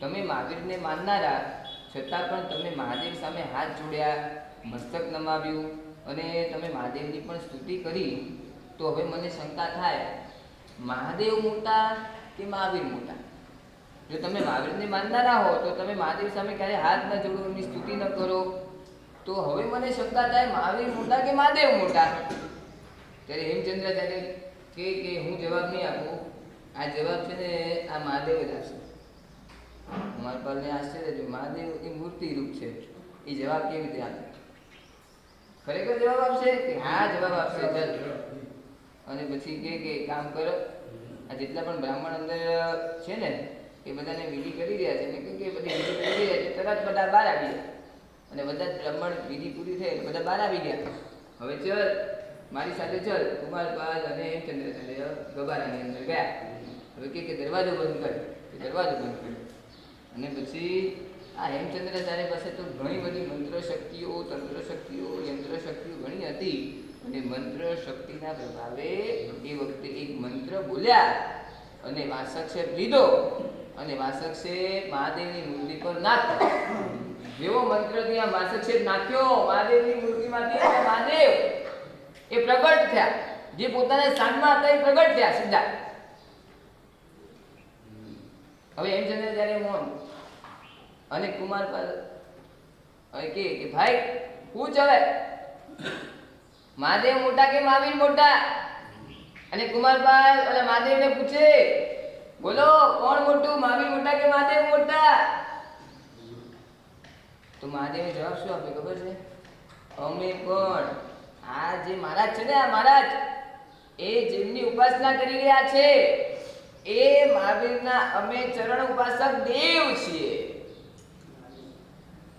તમે મહાવીરને માનનારા છતાં પણ તમે મહાદેવ સામે હાથ જોડ્યા મસ્તક નમાવ્યું અને તમે મહાદેવની પણ સ્તુતિ કરી તો હવે મને શંકા થાય મહાદેવ મોટા કે મહાવીર મોટા જો તમે મહાવીરને માનનારા હો તો તમે મહાદેવ સામે ક્યારે હાથ ન જોડો એમની સ્તુતિ ન કરો તો હવે મને શંકા થાય મહાવીર મોટા કે મહાદેવ મોટા ત્યારે હેમચંદ્રાચાર્ય કે હું જવાબ નહીં આપું આ જવાબ છે ને આ મહાદેવ જ આપશે કુમારપાલને આશ્ચર્ય થયું મહાદેવ એ મૂર્તિ રૂપ છે એ જવાબ કેવી રીતે આપે ખરેખર જવાબ આપશે કે હા જવાબ આપશે ચાલ અને પછી કે કામ કરો આ જેટલા પણ બ્રાહ્મણ અંદર છે ને એ બધાને વિધિ કરી રહ્યા છે ને કે બધી વિધિ કરી રહ્યા છે તરત બધા બહાર આવી ગયા અને બધા બ્રાહ્મણ વિધિ પૂરી થઈ બધા બહાર આવી ગયા હવે ચલ મારી સાથે ચલ કુમારપાલ અને હેમચંદ્રાચાર્ય ગબારાની અંદર ગયા હવે કે દરવાજો બંધ કર દરવાજો બંધ કર્યો અને પછી આ હેમચંદ્રાચાર્ય પાસે તો ઘણી બધી મંત્ર શક્તિઓ તંત્ર શક્તિઓ યંત્ર શક્તિઓ ઘણી હતી અને મંત્ર શક્તિના પ્રભાવે એ વખતે એક મંત્ર બોલ્યા અને વાસક્ષેપ લીધો અને વાસક્ષેપ મહાદેવની મૂર્તિ પર નાખ્યો જેવો મંત્ર ત્યાં વાસક્ષેપ નાખ્યો મહાદેવની મૂર્તિમાંથી મહાદેવ એ પ્રગટ થયા જે પોતાના સ્થાનમાં હતા એ પ્રગટ થયા સીધા હવે હેમચંદ્રાચાર્ય મૌન અને કુમારપાલ હવે કે ભાઈ પૂછ હવે મહાદેવ મોટા કે મહાવીર મોટા? અને કુમારપાલ ઓલા મહાદેવને પૂછે બોલો કોણ મોટું, મહાવીર મોટા કે મહાદેવ મોટા? તો મહાદેવે જવાબ શું આપ્યો ખબર છે? અમે પણ આ જે મહારાજ છે ને, આ મહારાજ એ જેમની ઉપાસના કરી રહ્યા છે એ મહાવીરના અમે ચરણ ઉપાસક દેવ છીએ,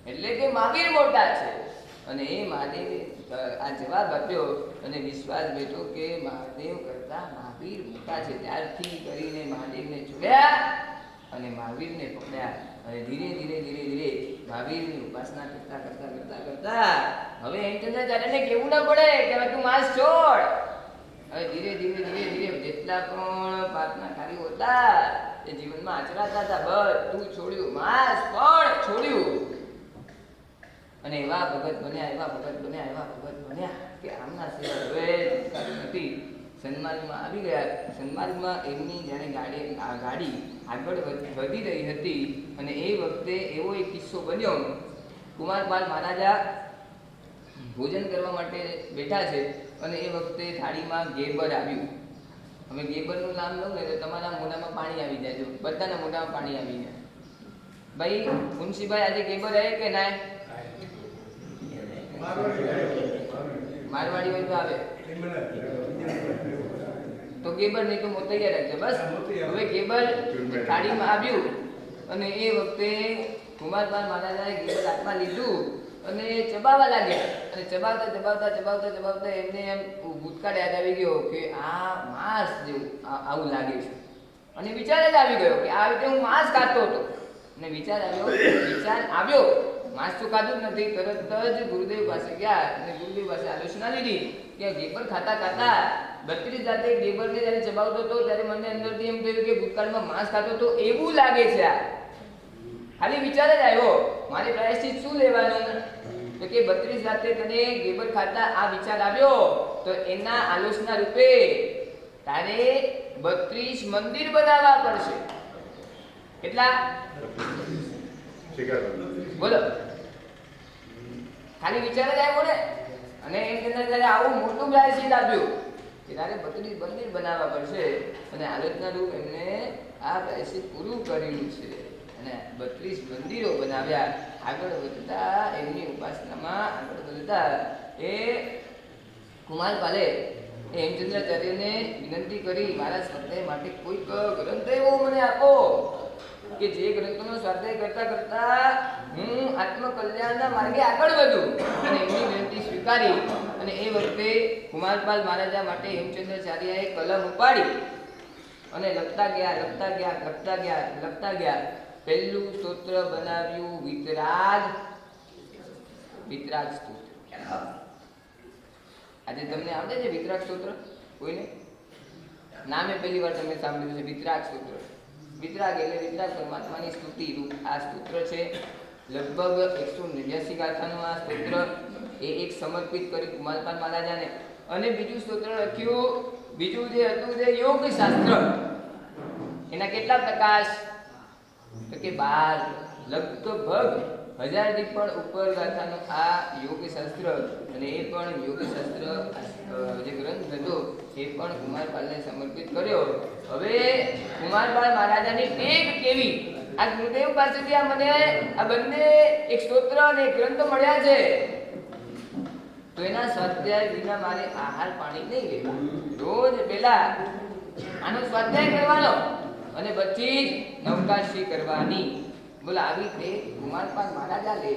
એટલે કે મહાવીર મોટા છે. અને એ મહાદેવે આ જવાબ આપ્યો અને વિશ્વાસ બેઠો કે મહાદેવ કરતા મહાવીર મોટા છે. ત્યારથી કરીને મહાદેવને છોડ્યા અને મહાવીરને પકડ્યા. અને ધીરે ધીરે ધીરે ધીરે મહાવીરની ઉપાસના કરતા કરતા કરતા કરતા હવે હેમચંદ્રાચાર્યને કેવું ના પડે કે હવે તું માંસ છોડ. હવે ધીરે ધીરે ધીરે ધીરે જેટલા પણ પાપના કાર્યો હતા એ જીવનમાં આચરાતા હતા બધું છોડ્યું, માંસ પણ છોડ્યું. અને એવા ભગત બન્યા, એવા ભગત બન્યા, એવા ભગત બન્યા કે આમના સિવાય હવે નથી. સન્માર્ગમાં આવી ગયા. સન્માર્ગમાં એમની જ્યારે ગાડી આગળ વધી રહી હતી અને એ વખતે એવો એક કિસ્સો બન્યો. કુમારપાલ મહારાજા ભોજન કરવા માટે બેઠા છે અને એ વખતે થાળીમાં ગેબર આવ્યું. હવે ગેબરનું નામ લઉં ને તો તમારા મોઢામાં પાણી આવી જાય, જો બધાના મોઢામાં પાણી આવી જાય. ભાઈ મુનશીભાઈ આજે ગેબર આવે કે ના? મારવાડી હોય તો આવે તો ગેબર નહીં તો મોતૈયા રાખજો બસ. હવે ગેબર થાળીમાં આવ્યું અને એ વખતે કુમારપાલ મહારાજાએ ગેબર હાથમાં લીધું અને ચબાવવા લાગ્યા. અને ચબાવતા ચબાવતા ચબાવતા ચબાવતા એમને એમ ભૂતકાળ યાદ આવી ગયો કે આ માંસ જેવું આવું લાગે છે. અને વિચાર જ આવી ગયો કે આ રીતે હું માંસ ખાતો હતો. અને વિચાર આવ્યો માંસ તો ખાધું જ નથી. તરત જ ગુરુદેવ પાસે ગયા અને ગુરુદેવ પાસે આલોચના લીધી કે ગેબર ખાતા ખાતા 32 જાતે ગેબરને જ્યારે ચબાવતો હતો ત્યારે મને અંદરથી એમ થયું કે ભૂતકાળમાં માંસ ખાતો હતો એવું લાગે છે. આ ખાલી વિચાર જ આવ્યો, મારે પ્રાયશ્ચિત શું લેવાનું? તો કે 32 જાતે તને ગેબર ખાતા આ વિચાર આવ્યો તો એના આલોચના રૂપે તારે 32 મંદિર બનાવવા પડશે. કેટલા? બોલો, ખાલી વિચાર જ આવ્યો ને. અને એમ ત્યારે આવું મોટું પ્રાયશ્ચિત આપ્યું કે તારે 32 મંદિર બનાવવા પડશે. અને આલોચના રૂપ એમને આ પ્રાયશ્ચિત પૂરું કર્યું છે અને 32 મંદિરો બનાવ્યા. આગળ વધતા એમની ઉપાસનામાં આગળ વધતા એ કુમારપાલે હેમચંદ્રાચાર્યને વિનંતી કરી મારા સ્વાધ્યાય માટે કોઈક ગ્રંથ એવો મને આપો કે જે ગ્રંથોનો સ્વાધ્યાય કરતા કરતા હું આત્મકલ્યાણના માર્ગે આગળ વધું. અને એમની વિનંતી સ્વીકારી અને એ વખતે કુમારપાલ મહારાજા માટે હેમચંદ્રાચાર્યએ કલમ ઉપાડી અને લખતા ગયા. પહેલું સ્તોત્ર બનાવ્યું વિતરાગ સ્તોત્ર. આજે તમને આવડે છે વિતરાગ સ્તોત્ર? કોઈને નામે પહેલી વાર તમે સાંભળ્યું છે વિતરાગ સ્તોત્ર? વિતરાગ એટલે વિતરાગ પરમાત્માની સ્તુતિ રૂપ આ સ્તોત્ર છે. લગભગ 189 ગાથાનું આ સ્તોત્ર એ એક સમર્પિત કરી કુમારપાલ મહારાજાને. અને બીજું સ્તોત્ર લખ્યું, બીજું જે હતું તે યોગ શાસ્ત્ર. એના કેટલા પ્રકાશ? તો કે 12. લગભગ 1000 થી પણ ઉપર ગાથાનું આ યોગ શાસ્ત્ર. અને એ પણ યોગ શાસ્ત્ર જે ગ્રંથ હતો એ પણ કુમારપાલને સમર્પિત કર્યો. હવે કુમારપાલ મહારાજાની ટેક કેવી? આ ગુરુદેવ પાસેથી આ મને આ બંને એક સ્તોત્ર અને એક ગ્રંથ મળ્યા છે તો એના સ્વાધ્યાય વિના મારે આહાર પાણી નહીં લેવું. રોજ પહેલા આનો સ્વાધ્યાય કરવાનો અને પછી જ નવકાશી કરવાની. બોલો, આવી તે કુમારપાલ મહારાજા લે.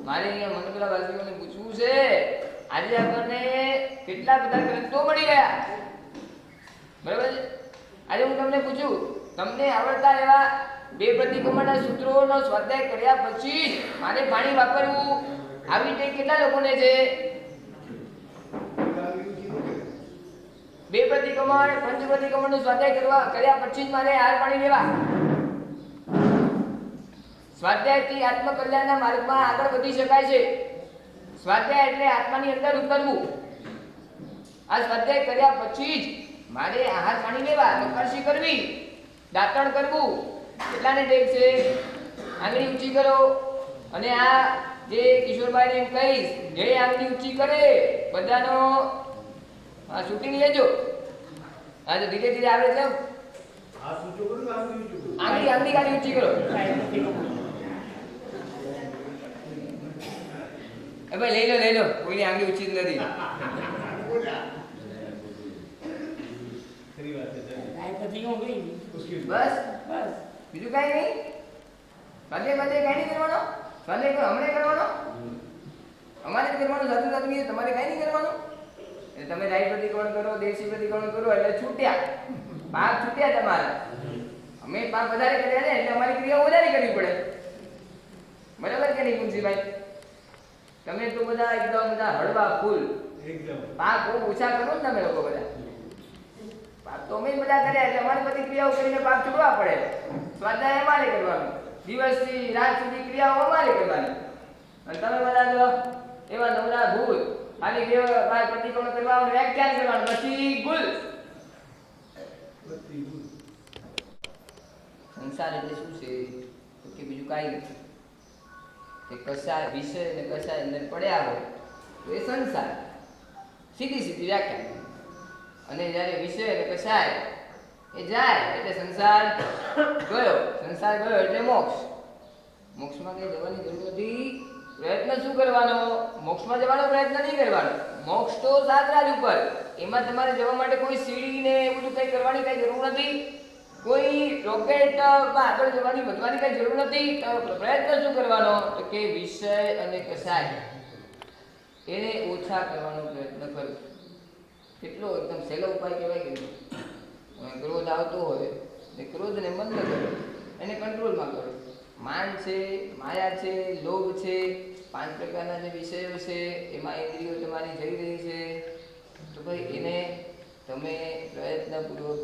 મારે અહીંયા મનગરા વાસીઓને પૂછવું છે, આજે આપણને કેટલા બધા ગ્રંથો મળી ગયા, બરાબર છે? આજે હું તમને પૂછું, તમને આવડતા એવા 2 પ્રતિક્રમણના સૂત્રોનો સ્વાધ્યાય કર્યા પછી મારે પાણી વાપરવું, આવી રીતે કેટલા લોકોને છે? 2 પ્રતિક્રમણ, પંચ પ્રતિક્રમણનો સ્વાધ્યાય કર્યા પછી જ મારે આહાર પાણી લેવા. સ્વાધ્યાયથી આત્મકલ્યાણના માર્ગમાં આગળ વધી શકાય છે. સ્વાધ્યાય એટલે આત્માની અંદર ઉતરવું. આ સ્વાધ્યાય કર્યા પછી જ મારે આહાર પાણી લેવા, નવકાશી કરવી, દાંતણ કરવું, કેટલાને ટેક છે? આંગળી ઊંચી કરો. અને આ જે કિશોરભાઈને એમ કહીશ, જે આંગળી ઊંચી કરે બધાનો શૂટિંગ લેજો. હા, તો ધીરે ધીરે આવે છે. આંગળી ખાલી ઊંચી કરો. ભાઈ લઈ લો, કોઈની આંગળી ઊંચી જ નથી. બસ બીજું કઈ નહીં. બધે કઈ નહીં કરવાનો. સ્વાધ્યાય કરો, હમણાં કરવાનો, અમારે જ કરવાનું. જાતું તમારે કઈ નહીં કરવાનું. એટલે તમે રાઈટ પ્રતિક્રમણ કરો, દેશી પ્રતિક્રમણ કરો એટલે છૂટ્યા, પાપ છૂટ્યા તમારા. અમે પાપ વધારે કર્યા ને એટલે અમારી ક્રિયા વધારે કરવી પડે. બરાબર કે નહીં કુંસીભાઈ? તમે તો બધા એકદમ બધા હળવા ફૂલ, પાપ બહુ ઓછા કરો ને તમે લોકો બધા. પાપ તો અમે બધા કર્યા એટલે અમારી બધી ક્રિયાઓ કરીને પાપ છોડવા પડે. સ્વાધ્યાય અમારે કરવાનું, દિવસથી રાત સુધી ક્રિયાઓ અમારે કરવાની. અને તમે બધા જો એવા નવરા ભૂલ, ખાલી બે વાર પ્રતિક્રમણ કરવાનું, વ્યાખ્યાન કરવાનું, પછી ગુલ. સંસાર એટલે શું છે? તો કે બીજું કાંઈ નથી. કે કશા વિષય અને કશા અંદર પડ્યા હોય તો એ સંસાર, સીધી વ્યાખ્યા. અને જ્યારે વિષય અને કશાય એ જાય એટલે સંસાર ગયો એટલે મોક્ષ. મોક્ષમાં કઈ જવાની જરૂર નથી. પ્રયત્ન શું કરવાનો? મોક્ષમાં જવાનો પ્રયત્ન નહીં કરવાનો. મોક્ષ તો સાતરાજ ઉપર, એમાં તમારે જવા માટે કોઈ સીડી ને એવું બધું કઈ કરવાની કઈ જરૂર નથી. કોઈ રોકેટમાં આગળ જવાની વધવાની કઈ જરૂર નથી. તો પ્રયત્ન શું કરવાનો? તો કે વિષય અને કશાય એને ઓછા કરવાનો પ્રયત્ન કરો. કેટલો એકદમ સહેલો ઉપાય કહેવાય કે ક્રોધ આવતો હોય ને ક્રોધને બંધ કરો, એને કંટ્રોલમાં કરો. માન છે, માયા છે, લોભ છે, 5 પ્રકારના જે વિષયો છે એમાં ઇન્દ્રિયો તમારી જઈ રહી છે, તો ભાઈ એને તમે પ્રયત્નપૂર્વક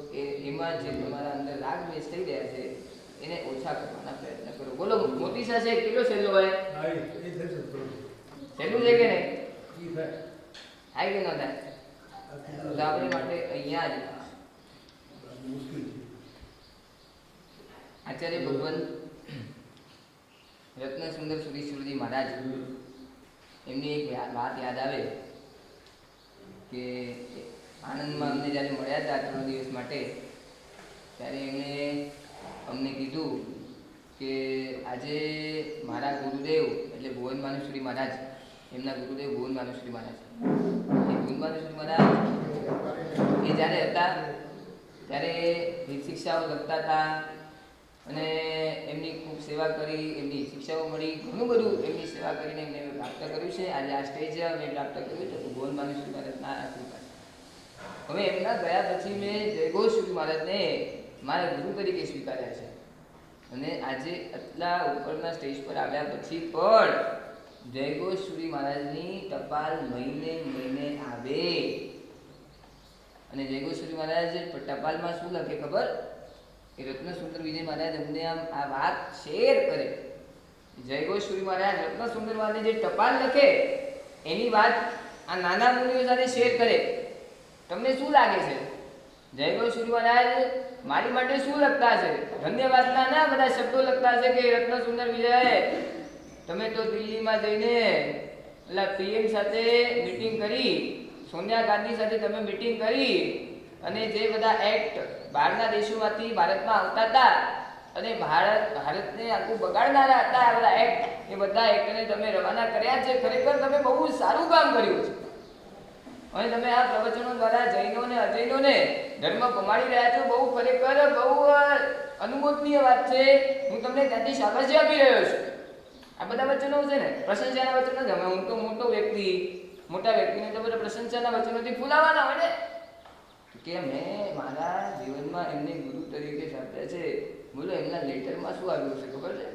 એમાં જે તમારા અંદર રાગ દ્વેષ થઈ રહ્યા છે એને ઓછા કરવાના પ્રયત્ન કરો. બોલો મોટી સાથે કેટલો સહેલો હોય? સહેલું છે કે નહીં? થાય કે ન થાય? તો આપણે માટે અહીંયા જ આચાર્ય ભગવાન રત્ન સુંદર સુરેશ્વરજી મહારાજ એમની એક વાત યાદ આવે કે આનંદમાં અમને જ્યારે મળ્યા હતા 3 દિવસ માટે, ત્યારે એમણે અમને કીધું કે આજે મારા ગુરુદેવ એટલે ભુવન માનુશ્રી મહારાજ, એમના ગુરુદેવ ભુવન માનુશ્રી મહારાજ, એ ભુવન માનુશ્રી મહારાજ એ જ્યારે હતા ત્યારે શિક્ષાઓ લખતા હતા અને એમની ખૂબ સેવા કરી, એમની શિક્ષાઓ મળી, ઘણું બધું એમની સેવા કરીને એમને પ્રાપ્ત કર્યું છે. આજે આ સ્ટેજ અમે પ્રાપ્ત કર્યું છે ભુવન માનુશ્રી મહારાજના આશીર્વાદ. હવે એમના ગયા પછી મેં જયઘોષશ્રી મહારાજને મારા ગુરુ તરીકે સ્વીકાર્યા છે. અને આજે આટલા ઉપરના સ્ટેજ પર આવ્યા પછી પણ જયઘોષશ્રી મહારાજની ટપાલ મહિને આવે. અને જયઘોષશ્રી મહારાજ ટપાલમાં શું લખે ખબર? કે રત્ન સુંદર વિજય મહારાજ અમને આમ આ વાત શેર કરે. જયઘોષશ્રી મહારાજ રત્ન સુંદર મહારાજ જે ટપાલ લખે એની વાત આ નાના મુનિઓ સાથે શેર કરે. તમને શું લાગે છે જયઘોષશ્રી મહારાજ મારી માટે શું લખતા છે? ધન્યવાદના ના બધા શબ્દો લખતા છે કે રત્ન સુંદર વિજય તમે તો દિલ્હીમાં જઈને પેલા પીએમ સાથે મીટિંગ કરી, સોનિયા ગાંધી સાથે તમે મીટિંગ કરી અને જે બધા એક્ટ બહારના દેશોમાંથી ભારતમાં આવતા હતા અને ભારતને આખું બગાડનારા હતા આ બધા એક્ટ, એ બધા એક્ટને તમે રવાના કર્યા છે. ખરેખર તમે બહુ સારું કામ કર્યું છે. અને તમે આ પ્રવચનો દ્વારા જૈનો અને અજૈનોને ધર્મ પમાડી રહ્યા છો. બહુ ખરેખર બહુ અનુમોદનીય વાત છે. હું તમને ત્યાંથી શાબાશી આપી રહ્યો છું. આ બધા વચનો છે ને પ્રશંસાના વચનો જ. હું તો મોટા વ્યક્તિને તો બધા પ્રશંસાના વચનોથી ફૂલાવાના હોય ને કે મેં મારા જીવનમાં એમને ગુરુ તરીકે સાંભળ્યા છે. બોલો એમના લેટરમાં શું આવ્યું છે ખબર છે?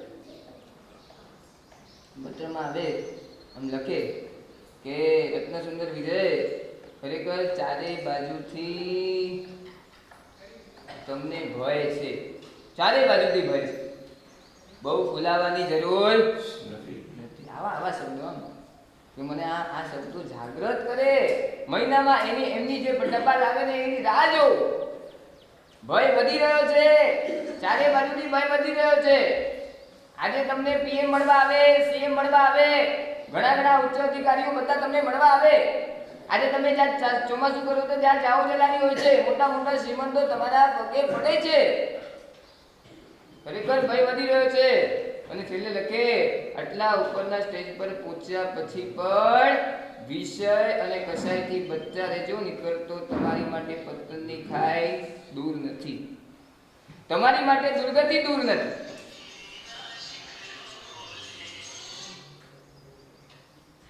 પત્રમાં આવે આમ લખે કે રત્ન સુંદર વિજય ખરેખર ચારે બાજુથી તમને ભય છે, ચારે બાજુથી ભય છે, બહુ ફૂલાવાની જરૂર નથી. આવા શબ્દો આમ કે મને આ શબ્દો જાગૃત કરે. મહિનામાં એમની જે ટપાલ આવે ને એની રાહ જોઉં. ભય વધી રહ્યો છે, ચારે બાજુથી ભય વધી રહ્યો છે. આજે તમને પીએમ મળવા આવે, સીએમ મળવા આવે, ઘણા ઉચ્ચ અધિકારીઓ બધા તમને મળવા આવે. આજે તમે જ્યાં ચોમાસું કરો તો ત્યાં જાઓ જલાની હોય છે, મોટા શ્રીમંતો તમારા પગે પડે છે. ખરેખર ભય વધી રહ્યો છે. અને છેલ્લે લખે આટલા ઉપરના સ્ટેજ પર પહોંચ્યા પછી પણ વિષય અને કસાયથી બચતા રહેજો, નીકળતો તમારી માટે પતનની ખાઈ દૂર નથી, તમારી માટે દુર્ગતિ દૂર નથી.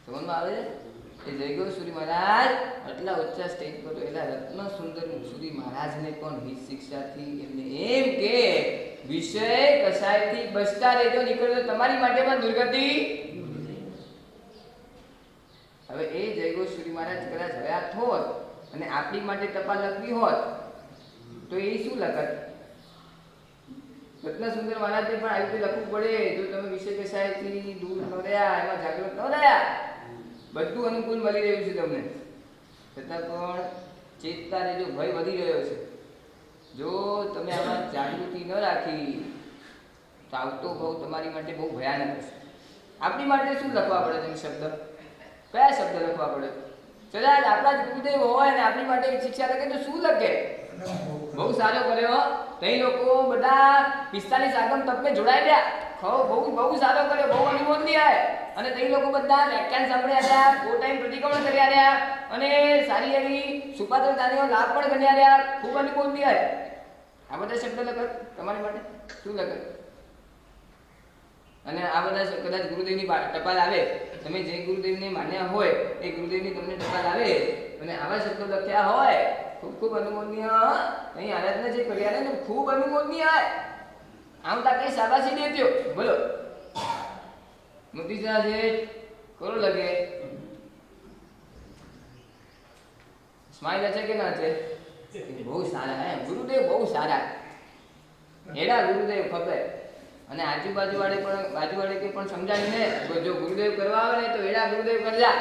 સમજમાં આવે છે? એ જયગોસુરી મહારાજ આટલા ઊંચા સ્ટેજ પર રહેલા રત્ન સુંદર સુરી મહારાજને પણ હિત શિક્ષાથી એમને એમ કે વિષય કસાયથી બચતા રહેજો, નીકળતો તમારી માટે પણ દુર્ગતિ. હવે એ જયગોસુરી મહારાજ કદાચ હયાત હોત અને આપણી માટે ટપાલ લખવી હોત તો એ શું લખત? રત્ન સુંદર મહારાજને પણ આવી રીતે લખવું પડે, જો તમે વિષય કસાયથી દૂર ન રહ્યા, એમાં જાગૃત ન રહ્યા, બધું અનુકૂળ મળી રહ્યું છે તમને, છતાં પણ ચેતતા રહેજો, ભય વધી રહ્યો છે. જો તમે આમાં જાગૃતિ ન રાખી તો આવતો ભાવ તમારી માટે બહુ ભયાનક હશે. આપણી માટે શું લખવા પડે છે? શબ્દ કયા શબ્દ લખવા પડે? કદાચ આપણા જ ગુરુદેવ હોય ને આપણી માટે શિક્ષા લખે તો શું લખે? બહુ સારો કર્યો, તઈ લોકો બધા 45 આગમ તપને જોડાઈ ગયા, બહુ સારો કર્યો, બહુ અનુમોદનીય. અને તે લોકો બધા વ્યાખ્યાન સાંભળ્યા રહ્યા, બહુ ટાઈમ પ્રતિક્રમણ કર્યા રહ્યા, અને સારી એવી સુપાત્રતાનો લાભ પણ ગણ્યા રહ્યા, ખૂબ અનુકૂળની. આ બધા શબ્દ લખત તમારી માટે શું લખત? અને આ બધા કદાચ ગુરુદેવની ટપાલ આવે, તમે જે ગુરુદેવને માન્યા હોય એ ગુરુદેવની તમને ટપાલ આવે અને આવા શબ્દો લખ્યા હોય, ખૂબ અનુમોદનીય. અહીં આરાધના જે કર્યા ને ખૂબ અનુમોદનીય. આમ તા કઈ શાબાશી દેજો. બોલો મોતીસા છે કરો લગે સ્માઈલ છે કે ના છે? બહુ સારા હે ગુરુદેવ, બહુ સારા એડા ગુરુદેવ ખબર. અને આજુબાજુ વાળે કે પણ સમજાવીને જો ગુરુદેવ કરવા આવે ને તો એડા ગુરુદેવ કરજા.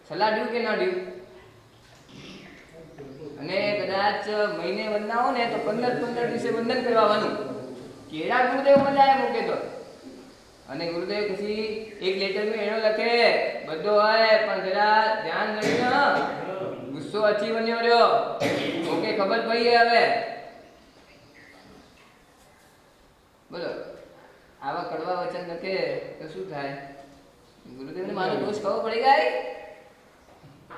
સલાહ દઉં કે ના દઉં? અને કદાચ મહિને વંદના ને તો 15 દિવસે વંદન કરવાનું. કેડા ગુરુદેવ મજા આવે મૂકે તો. અને ગુરુદેવ પછી એક લેટરમાં એનો લખે બધો હોય પણ જરા ધ્યાન કરીને ગુસ્સો અચી બન્યો રહ્યો. ઓકે ખબર પડી હવે. બોલો આવા કડવા વચન લખે તો શું થાય? ગુરુદેવને મારો દોષ ખબર પડી ગઈ.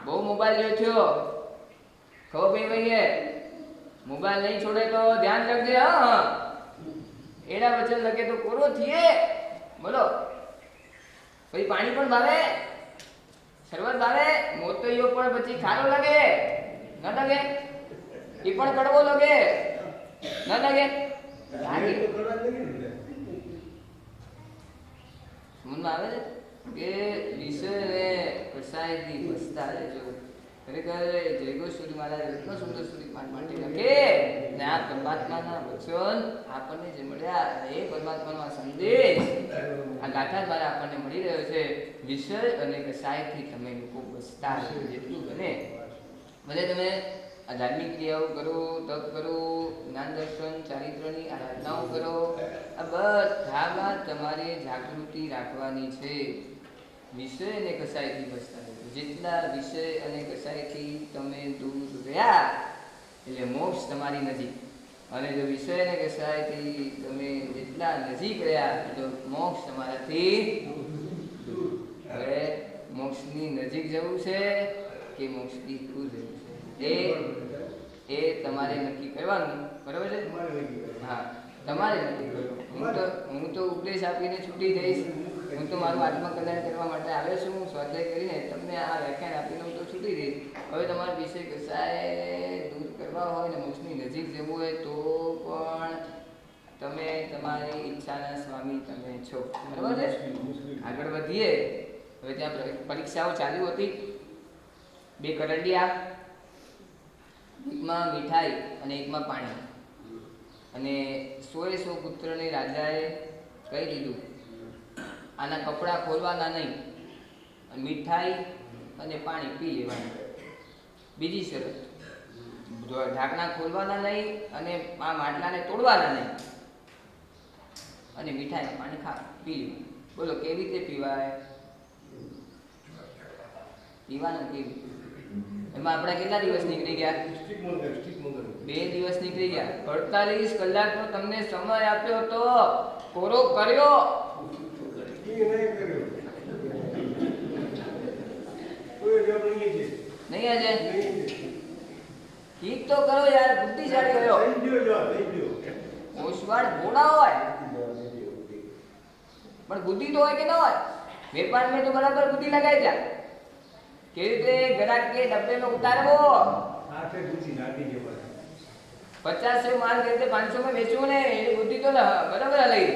બહુ મોબાઈલ જોયો થયો, ખબર પડી ભાઈ મોબાઈલ નહીં છોડે તો ધ્યાન રાખજે. હા એના વચન લખે તો કોરો થઈએ. બોલો પછી પાણી પણ ભાવે, શરબત ભાવે, મોતૈયો પણ પછી ખારો લાગે ન લાગે? એ પણ કડવો લાગે ન લાગે? સમજમાં આવે છે કે વિષય કસાયથી બચતા રહેજો. ખરેખર જયગોસુરી મહારાજ એટલો સુંદર સુરી માટે લખે ને આ પરમાત્માના વચન આપણને જે મળ્યા એ પરમાત્માનો આ સંદેશ, આ ગાથા દ્વારા આપણને મળી રહ્યો છે. વિષય અને કસાયથી તમે લોકો બચતા રહેજો જેટલું બને. ભલે તમે આ ધાર્મિક ક્રિયાઓ કરો, તપ કરો, જ્ઞાન દર્શન ચારિત્રની આરાધનાઓ કરો, આ બધામાં તમારે જાગૃતિ રાખવાની છે. વિષય અને કસાયથી બચતા રહેજો. જેટલા વિષય અને કસાયથી તમે દૂર રહ્યા એટલે મોક્ષ તમારી નજીક. અને જો વિષય અને કસાયથી તમે જેટલા નજીક રહ્યા તો મોક્ષ તમારાથી દૂર. હવે મોક્ષની નજીક જવું છે કે મોક્ષથી દૂર જવું છે એ તમારે નક્કી કરવાનું. બરાબર છે? હા તમારે નક્કી કરવું. હું તો ઉપદેશ આપીને છૂટી જઈશ. હું તો મારું આત્મકલ્યાણ કરવા માટે આવ્યો છું. હું સ્વાધ્યાય કરીને તમને આ વ્યાખ્યાન આપીને હું તો છૂટી જઈશ. હવે તમારા વિષય કસાય દૂર કરવા હોય ને મોક્ષની નજીક જવું હોય તો પણ તમે તમારી ઈચ્છાના સ્વામી તમે છો. બરાબર છે? આગળ વધીએ. હવે ત્યાં પરીક્ષાઓ ચાલુ હતી. 2 કરંડિયા, એકમાં મીઠાઈ અને એકમાં પાણી. અને 100 પુત્રને રાજાએ કહી દીધું આના કપડાં ખોલવાના નહીં, મીઠાઈ અને પાણી પી લેવાનું. બીજી શરત ઢાંકણા ખોલવાના નહીં અને આ માટલાને તોડવાના નહીં અને મીઠાઈનું પાણી પી લ્યું. બોલો કેવી રીતે પીવાય? પીવાનું કેવી? એમાં આપણા કેટલા દિવસ નીકળી ગયા? 2 દિવસ નીકળી ગયા. 48 કલાકનો તમને સમય આપ્યો તો પૂરો કર્યો નહીં? આજે ઠીક તો કરો યાર, બુદ્ધિશાળી ગયો. ઓશવાડ ઘોડા હોય પણ બુદ્ધિ તો હોય કે ન હોય? વેપારમાં તો બરાબર બુદ્ધિ લગાઈ જા. કેવી રીતે ગ્રાહક કે ડબ્બેમાં ઉતારવો? 50 से माल देते 500 में बेचो ने, ये बुद्धि तो बराबर हलाई.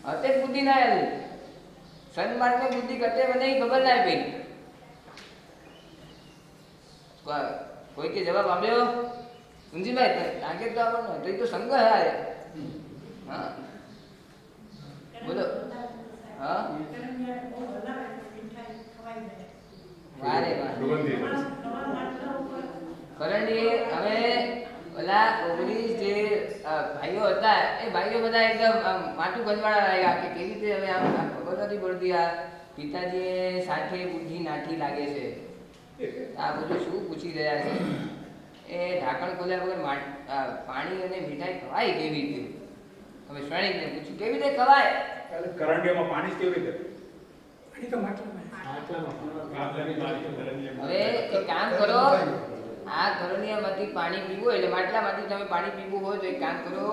हते बुद्धि ना हलाई. सन्मार्ग में बुद्धि करते बने खबर ना है भाई. कोई के जवाब आप्यो? सुनजी भाई आगे तो आपनो तो ये तो संग है यार. हां बोलो. हां वारे वाह કરણજી. હવે ઓલા 19 જે ભાઈઓ હતા એ ભાઈઓ બધા એકદમ માટું ગંજવાળા લાગ્યા કે કેવી રીતે હવે આમ ખબર નથી પડતી. આ પિતાજીએ સાથે બુદ્ધિ નાઠી લાગે છે, આ બધું શું પૂછી રહ્યા છે? એ ઢાંકણ ખોલ્યા વગર પાણી અને મીઠાઈ ખવાય કેવી રીતે? હવે શ્રેણીકને પૂછ્યું કેવી રીતે ખવાય? કરંડિયામાં પાણી કેવી રીતે? પાણી તો માટલામાં. હવે એક કામ કરો, આ કરણિયામાંથી પાણી પીવું એટલે માટલામાંથી તમે પાણી પીવું હોય તો એક કામ કરો,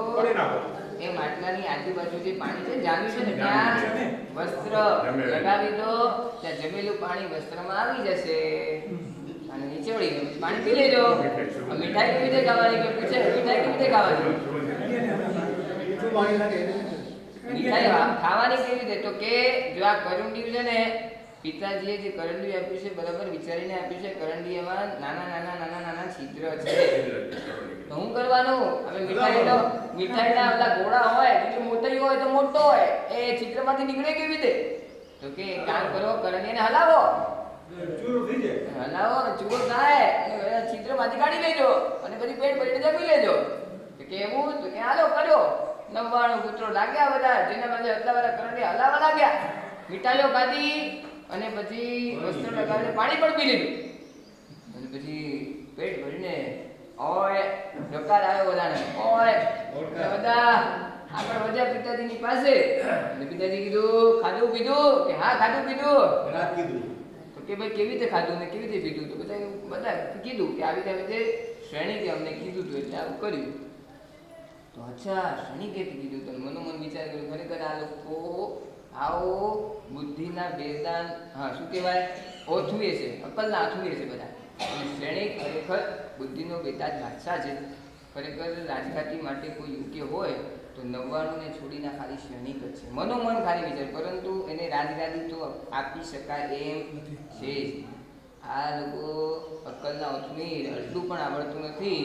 એ માટલાની આજુબાજુ જે પાણી છે જામ્યું છે ને ત્યાં વસ્ત્ર લગાવી દો, ત્યાં જમેલું પાણી વસ્ત્રમાં આવી જશે અને નીચે વળી પાણી પી લેજો. મીઠાઈ કેવી રીતે ખાવાની? કે પૂછે મીઠાઈ કેવી રીતે ખાવાની? મીઠાઈ ખાવાની કેવી રીતે? તો કે જો આ કરંડિયું છે ને, પિતાજીએ જે કરંડિયું આપ્યું છે બરાબર વિચારીને આપ્યું છે. કરંડિયામાં નાના નાના નાના નાના છિદ્ર છે. તો હું કરવાનું? હવે મીઠાઈના આપણા ગોળા હોય, જેટલું મોટી હોય તો મોટો હોય, એ છિદ્રમાંથી નીકળે કેવી રીતે? તો કે કામ કરો, કરંડિયાને હલાવો, હલાવો અને ચૂરો થાય અને છિદ્રમાંથી કાઢી લેજો અને પછી પેટ ભરીને જમી લેજો. તો કે એવું? તો કે હાલો કર્યો. 99 પુત્રો લાગ્યા બધા, જેના પાસે એટલા બધા કરંડિયા હલાવવા લાગ્યા. મીઠાઈઓ ખાધી અને પછી વસ્ત્ર લગાવીને પાણી પણ પી લીધું અને પછી પેટ ભરીને ઓય ડકાર આવ્યો બધાને. ઓય બધા આગળ વધ્યા પિતાજીની પાસે અને પિતાજી કીધું ખાધું પીધું? કે હા ખાધું પીધું. તો કે ભાઈ કેવી રીતે ખાધું ને કેવી રીતે પીધું? તો બધા કીધું કે આવી રીતે શ્રેણીકે અમને કીધું હતું એટલે આવું કર્યું. તો અચ્છા શ્રેણીકે કીધું તો મનોમન વિચાર કર્યો ખરેખર આ લોકો આવો બુદ્ધિના બેદાન, હા શું કહેવાય, ઓથુએ છે, અકલના આથુએ છે બધા. અને શ્રેણી ખરેખર બુદ્ધિનો બેતાજ બાદશાહ છે. ખરેખર રાજગાદી માટે કોઈ યોગ્ય હોય તો 99 ને છોડીને ખાલી શ્રેણીક જ છે. મનોમન ખાલી વિચાર, પરંતુ એને રાજગાદી તો આપી શકાય એમ છે. આ લોકો અકલના ઓથુની એટલું પણ આવડતું નથી.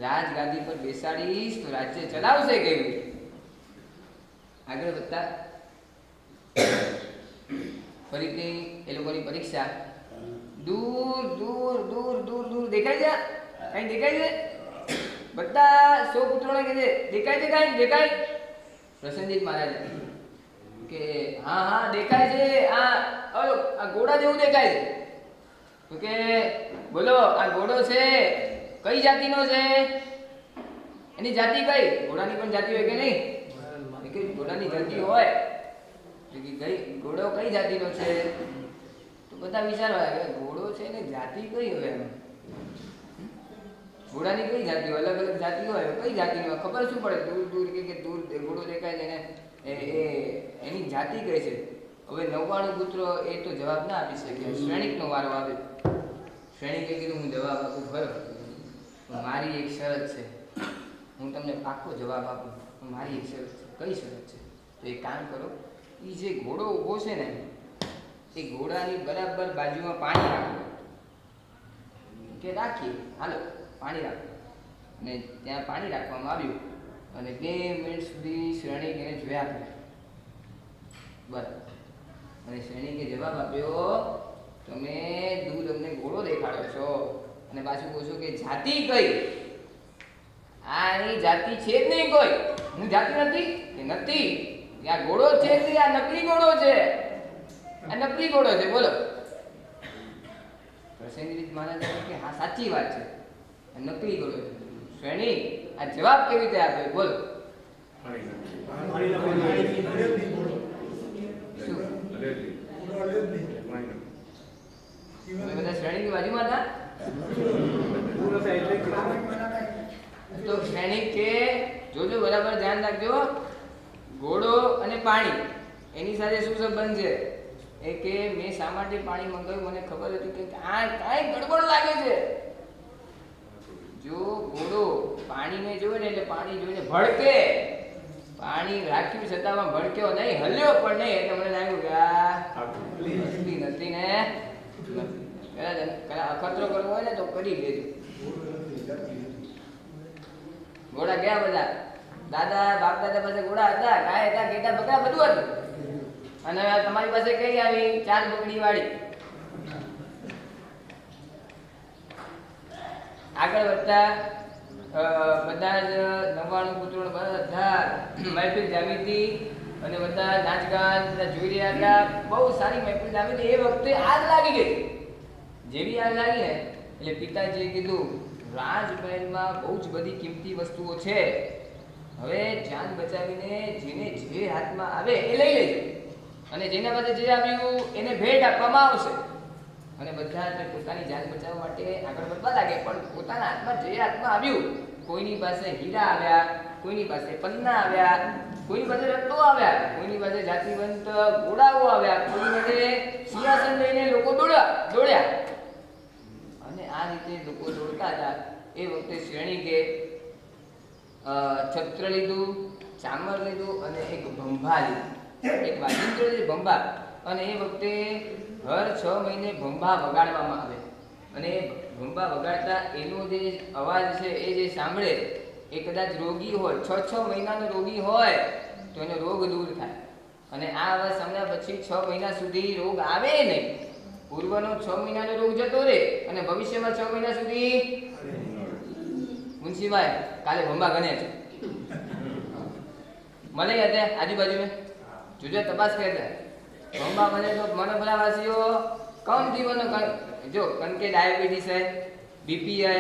રાજગાદી પર બેસાડીશ તો રાજ્ય ચલાવશે કેવી? આગળ વધતા ફરીથી એ લોકોની પરીક્ષા. દૂર દૂર દૂર દૂર દૂર દેખાય છે? કઈ દેખાય છે? બધા 100 પુત્રોને કહે છે દેખાય છે? કઈ દેખાય? પ્રસન્નજીત મહારાજ કે હા હા દેખાય છે. આ ઘોડા જેવું દેખાય છે. તો કે બોલો આ ઘોડો છે કઈ જાતિનો છે? એની જાતિ કઈ? ઘોડાની પણ જાતિ હોય કે નહીં? કે ઘોડાની જાતિ હોય ઘોડો કઈ જાતિનો છે? તો બધા વિચારવા કે ઘોડો છે ને જાતિ કઈ હોય? ઘોડાની કઈ જાતિ હોય? અલગ અલગ જાતિ હોય, કઈ જાતિનો ખબર શું પડે? દૂર દૂર કે દૂર ઘોડો દેખાય છે ને એની જાતિ કઈ છે? હવે 99 પુત્રો એ તો જવાબ ના આપી શકે. શ્રેણીકનો વારો આવે. શ્રેણીકે કીધું હું જવાબ આપું ખરો, મારી એક શરત છે. હું તમને પાક્કો જવાબ આપું, મારી એક શરત છે. કઈ શરત છે? તો એક કામ કરો, એ જે ઘોડો ઊભો છે ને એ ઘોડાની બરાબર બાજુમાં પાણી રાખો. કે રાખીએ, હાલો પાણી રાખો. અને ત્યાં પાણી રાખવામાં આવ્યું અને 2 મિનિટ સુધી શ્રેણીક એને જોયા કરે. બરાબર. અને શ્રેણીકે જવાબ આપ્યો તમે દૂર અમને ઘોડો દેખાડો છો અને પાછું કહો છો કે જાતિ કઈ? આની જાતિ છે જ નહીં કોઈ. હું જાતિ નથી કે નથી. આ ઘોડો છે તે આ નકલી ઘોડો છે. આ નકલી ઘોડો છે. બોલો. પ્રસેનજીત મહારાજ કે હા સાચી વાત છે. આ નકલી ઘોડો છે. શ્રેણી આ જવાબ કેવી રીતે આપે બોલો. બધા શ્રેણીની બાજુમાં હતા તો શ્રેણી કે જોજો બરાબર ધ્યાન રાખજો. ઘોડો અને પાણી એની સાથે શું સંબંધ છે એ કે મેં શા માટે પાણી મંગાવ્યું મને ખબર હતી કે આ કાંઈ ગડબડ લાગે છે. જો ઘોડો પાણીને જોવે ને એટલે પાણી જોઈને ભડકે. પાણી રાખ્યું છતાં ભડક્યો નહીં, હલ્યો પણ નહીં. એટલે મને લાગ્યું કે આ નથી ને અખતરો કરવો હોય ને તો કરી લેજો. ઘોડા ગયા બધા. દાદા બાપ દાદા પાસે ઘોડા હતા, ગાય હતા, ઘેટા બકરા બધું હતું. અને તમારી પાસે કઈ આવી 4 બકડી વાળી. આગળ વધતા બધા જ 99 પુત્રો બધા મહેફિલ જામી હતી અને બધા નાચગાન જોઈ રહ્યા હતા. બહુ સારી મહેફિલ જામી હતી. એ વખતે આગ લાગી ગઈ. જેવી આગ લાગી ને એટલે પિતાજીએ કીધું રાજમહેલમાં બહુ જ બધી કિંમતી વસ્તુઓ છે. હવે જાન બચાવીને જેને જે હાથમાં આવે એ લઈ લેજો અને જેના પાસે જે આવ્યું એને ભેટ આપવામાં આવશે. અને બધા જ પોતાની જાન બચાવવા માટે આગળ વધવા લાગે. પણ પોતાના હાથમાં જે હાથમાં આવ્યું, કોઈની પાસે હીરા આવ્યા, કોઈની પાસે પન્ના આવ્યા, કોઈની પાસે રત્નો આવ્યા, કોઈની પાસે જાતિવંત ઘોડાઓ આવ્યા, કોઈની પાસે સિંહાસન લઈને લોકો દોડ્યા. અને આ રીતે લોકો દોડતા હતા. એ વખતે શ્રેણી કે છત્ર લીધું, ચામર લીધું અને એક ભંભા લીધું. એક વાજિંત્ર છે ભંભા. અને એ વખતે હર 6 મહિને ભંભા વગાડવામાં આવે. અને ભંભા વગાડતા એનો જે અવાજ છે એ જે સાંભળે એ કદાચ રોગી હોય, 6 મહિનાનો રોગી હોય તો એનો રોગ દૂર થાય. અને આ અવાજ સાંભળ્યા પછી 6 મહિના સુધી રોગ આવે નહીં. પૂર્વનો 6 મહિનાનો રોગ જતો રહે અને ભવિષ્યમાં 6 મહિના સુધી. મુનશીભાઈ કાલે ભંભા ગણે છે મને હતા આજુબાજુ મેં જોજો તપાસ કરતા. ભંભા મને તો મનોભલાવાસીઓ કમ જીવનનો જો કનકે ડાયાબિટીસ હે, બીપી હે,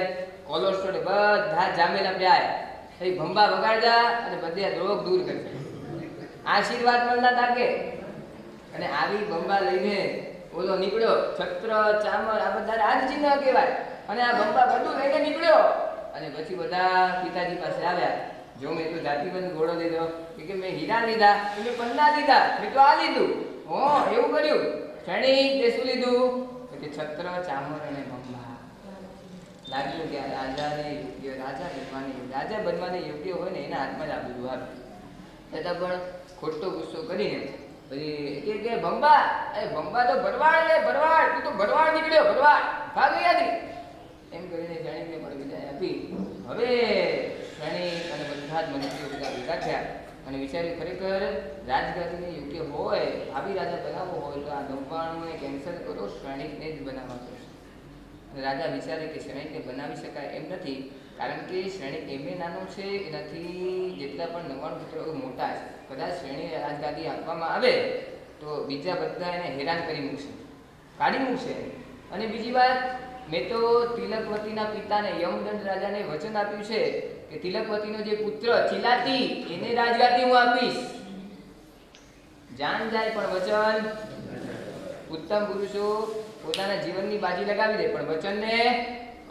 કોલેસ્ટ્રોલ બધા જામેલા પ્યાય. એ ભંભા વગાડજા અને બધા રોગ દૂર કરશે. આશીર્વાદ મળતા તાકે. અને આવી ભંભા લઈને ઓલો નીકળ્યો. છત્ર ચામર આ બધા રાજચિહ્ન કહેવાય. અને આ ભંભા બધું લઈને નીકળ્યો. અને પછી બધા પિતાજી પાસે આવ્યા. જો મેં તો જાતિબંધ ઘોડો લીધો કે મેં હીરા લીધા, મેં પન્ના લીધા, મેં તો આ લીધું. હો એવું કર્યું. શ્રેણી તે શું લીધું કે છત્ર ચામર અને ભંભા. લાગ્યું કે રાજા બનવાને યોગ્ય હોય ને એના હાથમાં જ આ બધું આવે. છતાં પણ ખોટો ગુસ્સો કરીને પછી કે ભંભા તો ભરવાડ લે ભરવાડ, તું તો ભરવાડ નીકળ્યો, ભરવાડ ભાગ યાદી એમ કરીને શ્રેણીને પણ વિદાય આપી. હવે શ્રેણી અને બધા જ મંત્રીઓ બધા ભેગા થયા અને વિચાર્યું ખરેખર રાજગાદીને યોગ્ય હોય, ભાવિ રાજા બનાવવો હોય તો આ 99 કેન્સલ કરો, શ્રેણીને જ બનાવવા પડશે. અને રાજા વિચારે કે શ્રેણીને બનાવી શકાય એમ નથી, કારણ કે શ્રેણી એમને નાનો છે, એનાથી જેટલા પણ 99 પુત્રો મોટા છે. કદાચ શ્રેણી રાજગાદી આપવામાં આવે તો બીજા બધા એને હેરાન કરી મૂકશે, કાઢી મૂકશે. અને બીજી વાત, મેં તો તિલકવતીના પિતાને યમદંડ રાજાને વચન આપ્યું છે કે તિલકવતીનો જે પુત્ર ચિલાતી એને રાજગાદી હું આપીશ. જાન જાય પણ વચન. ઉત્તમ પુરુષો પોતાના જીવનની બાજી લગાવી દે, પણ વચનને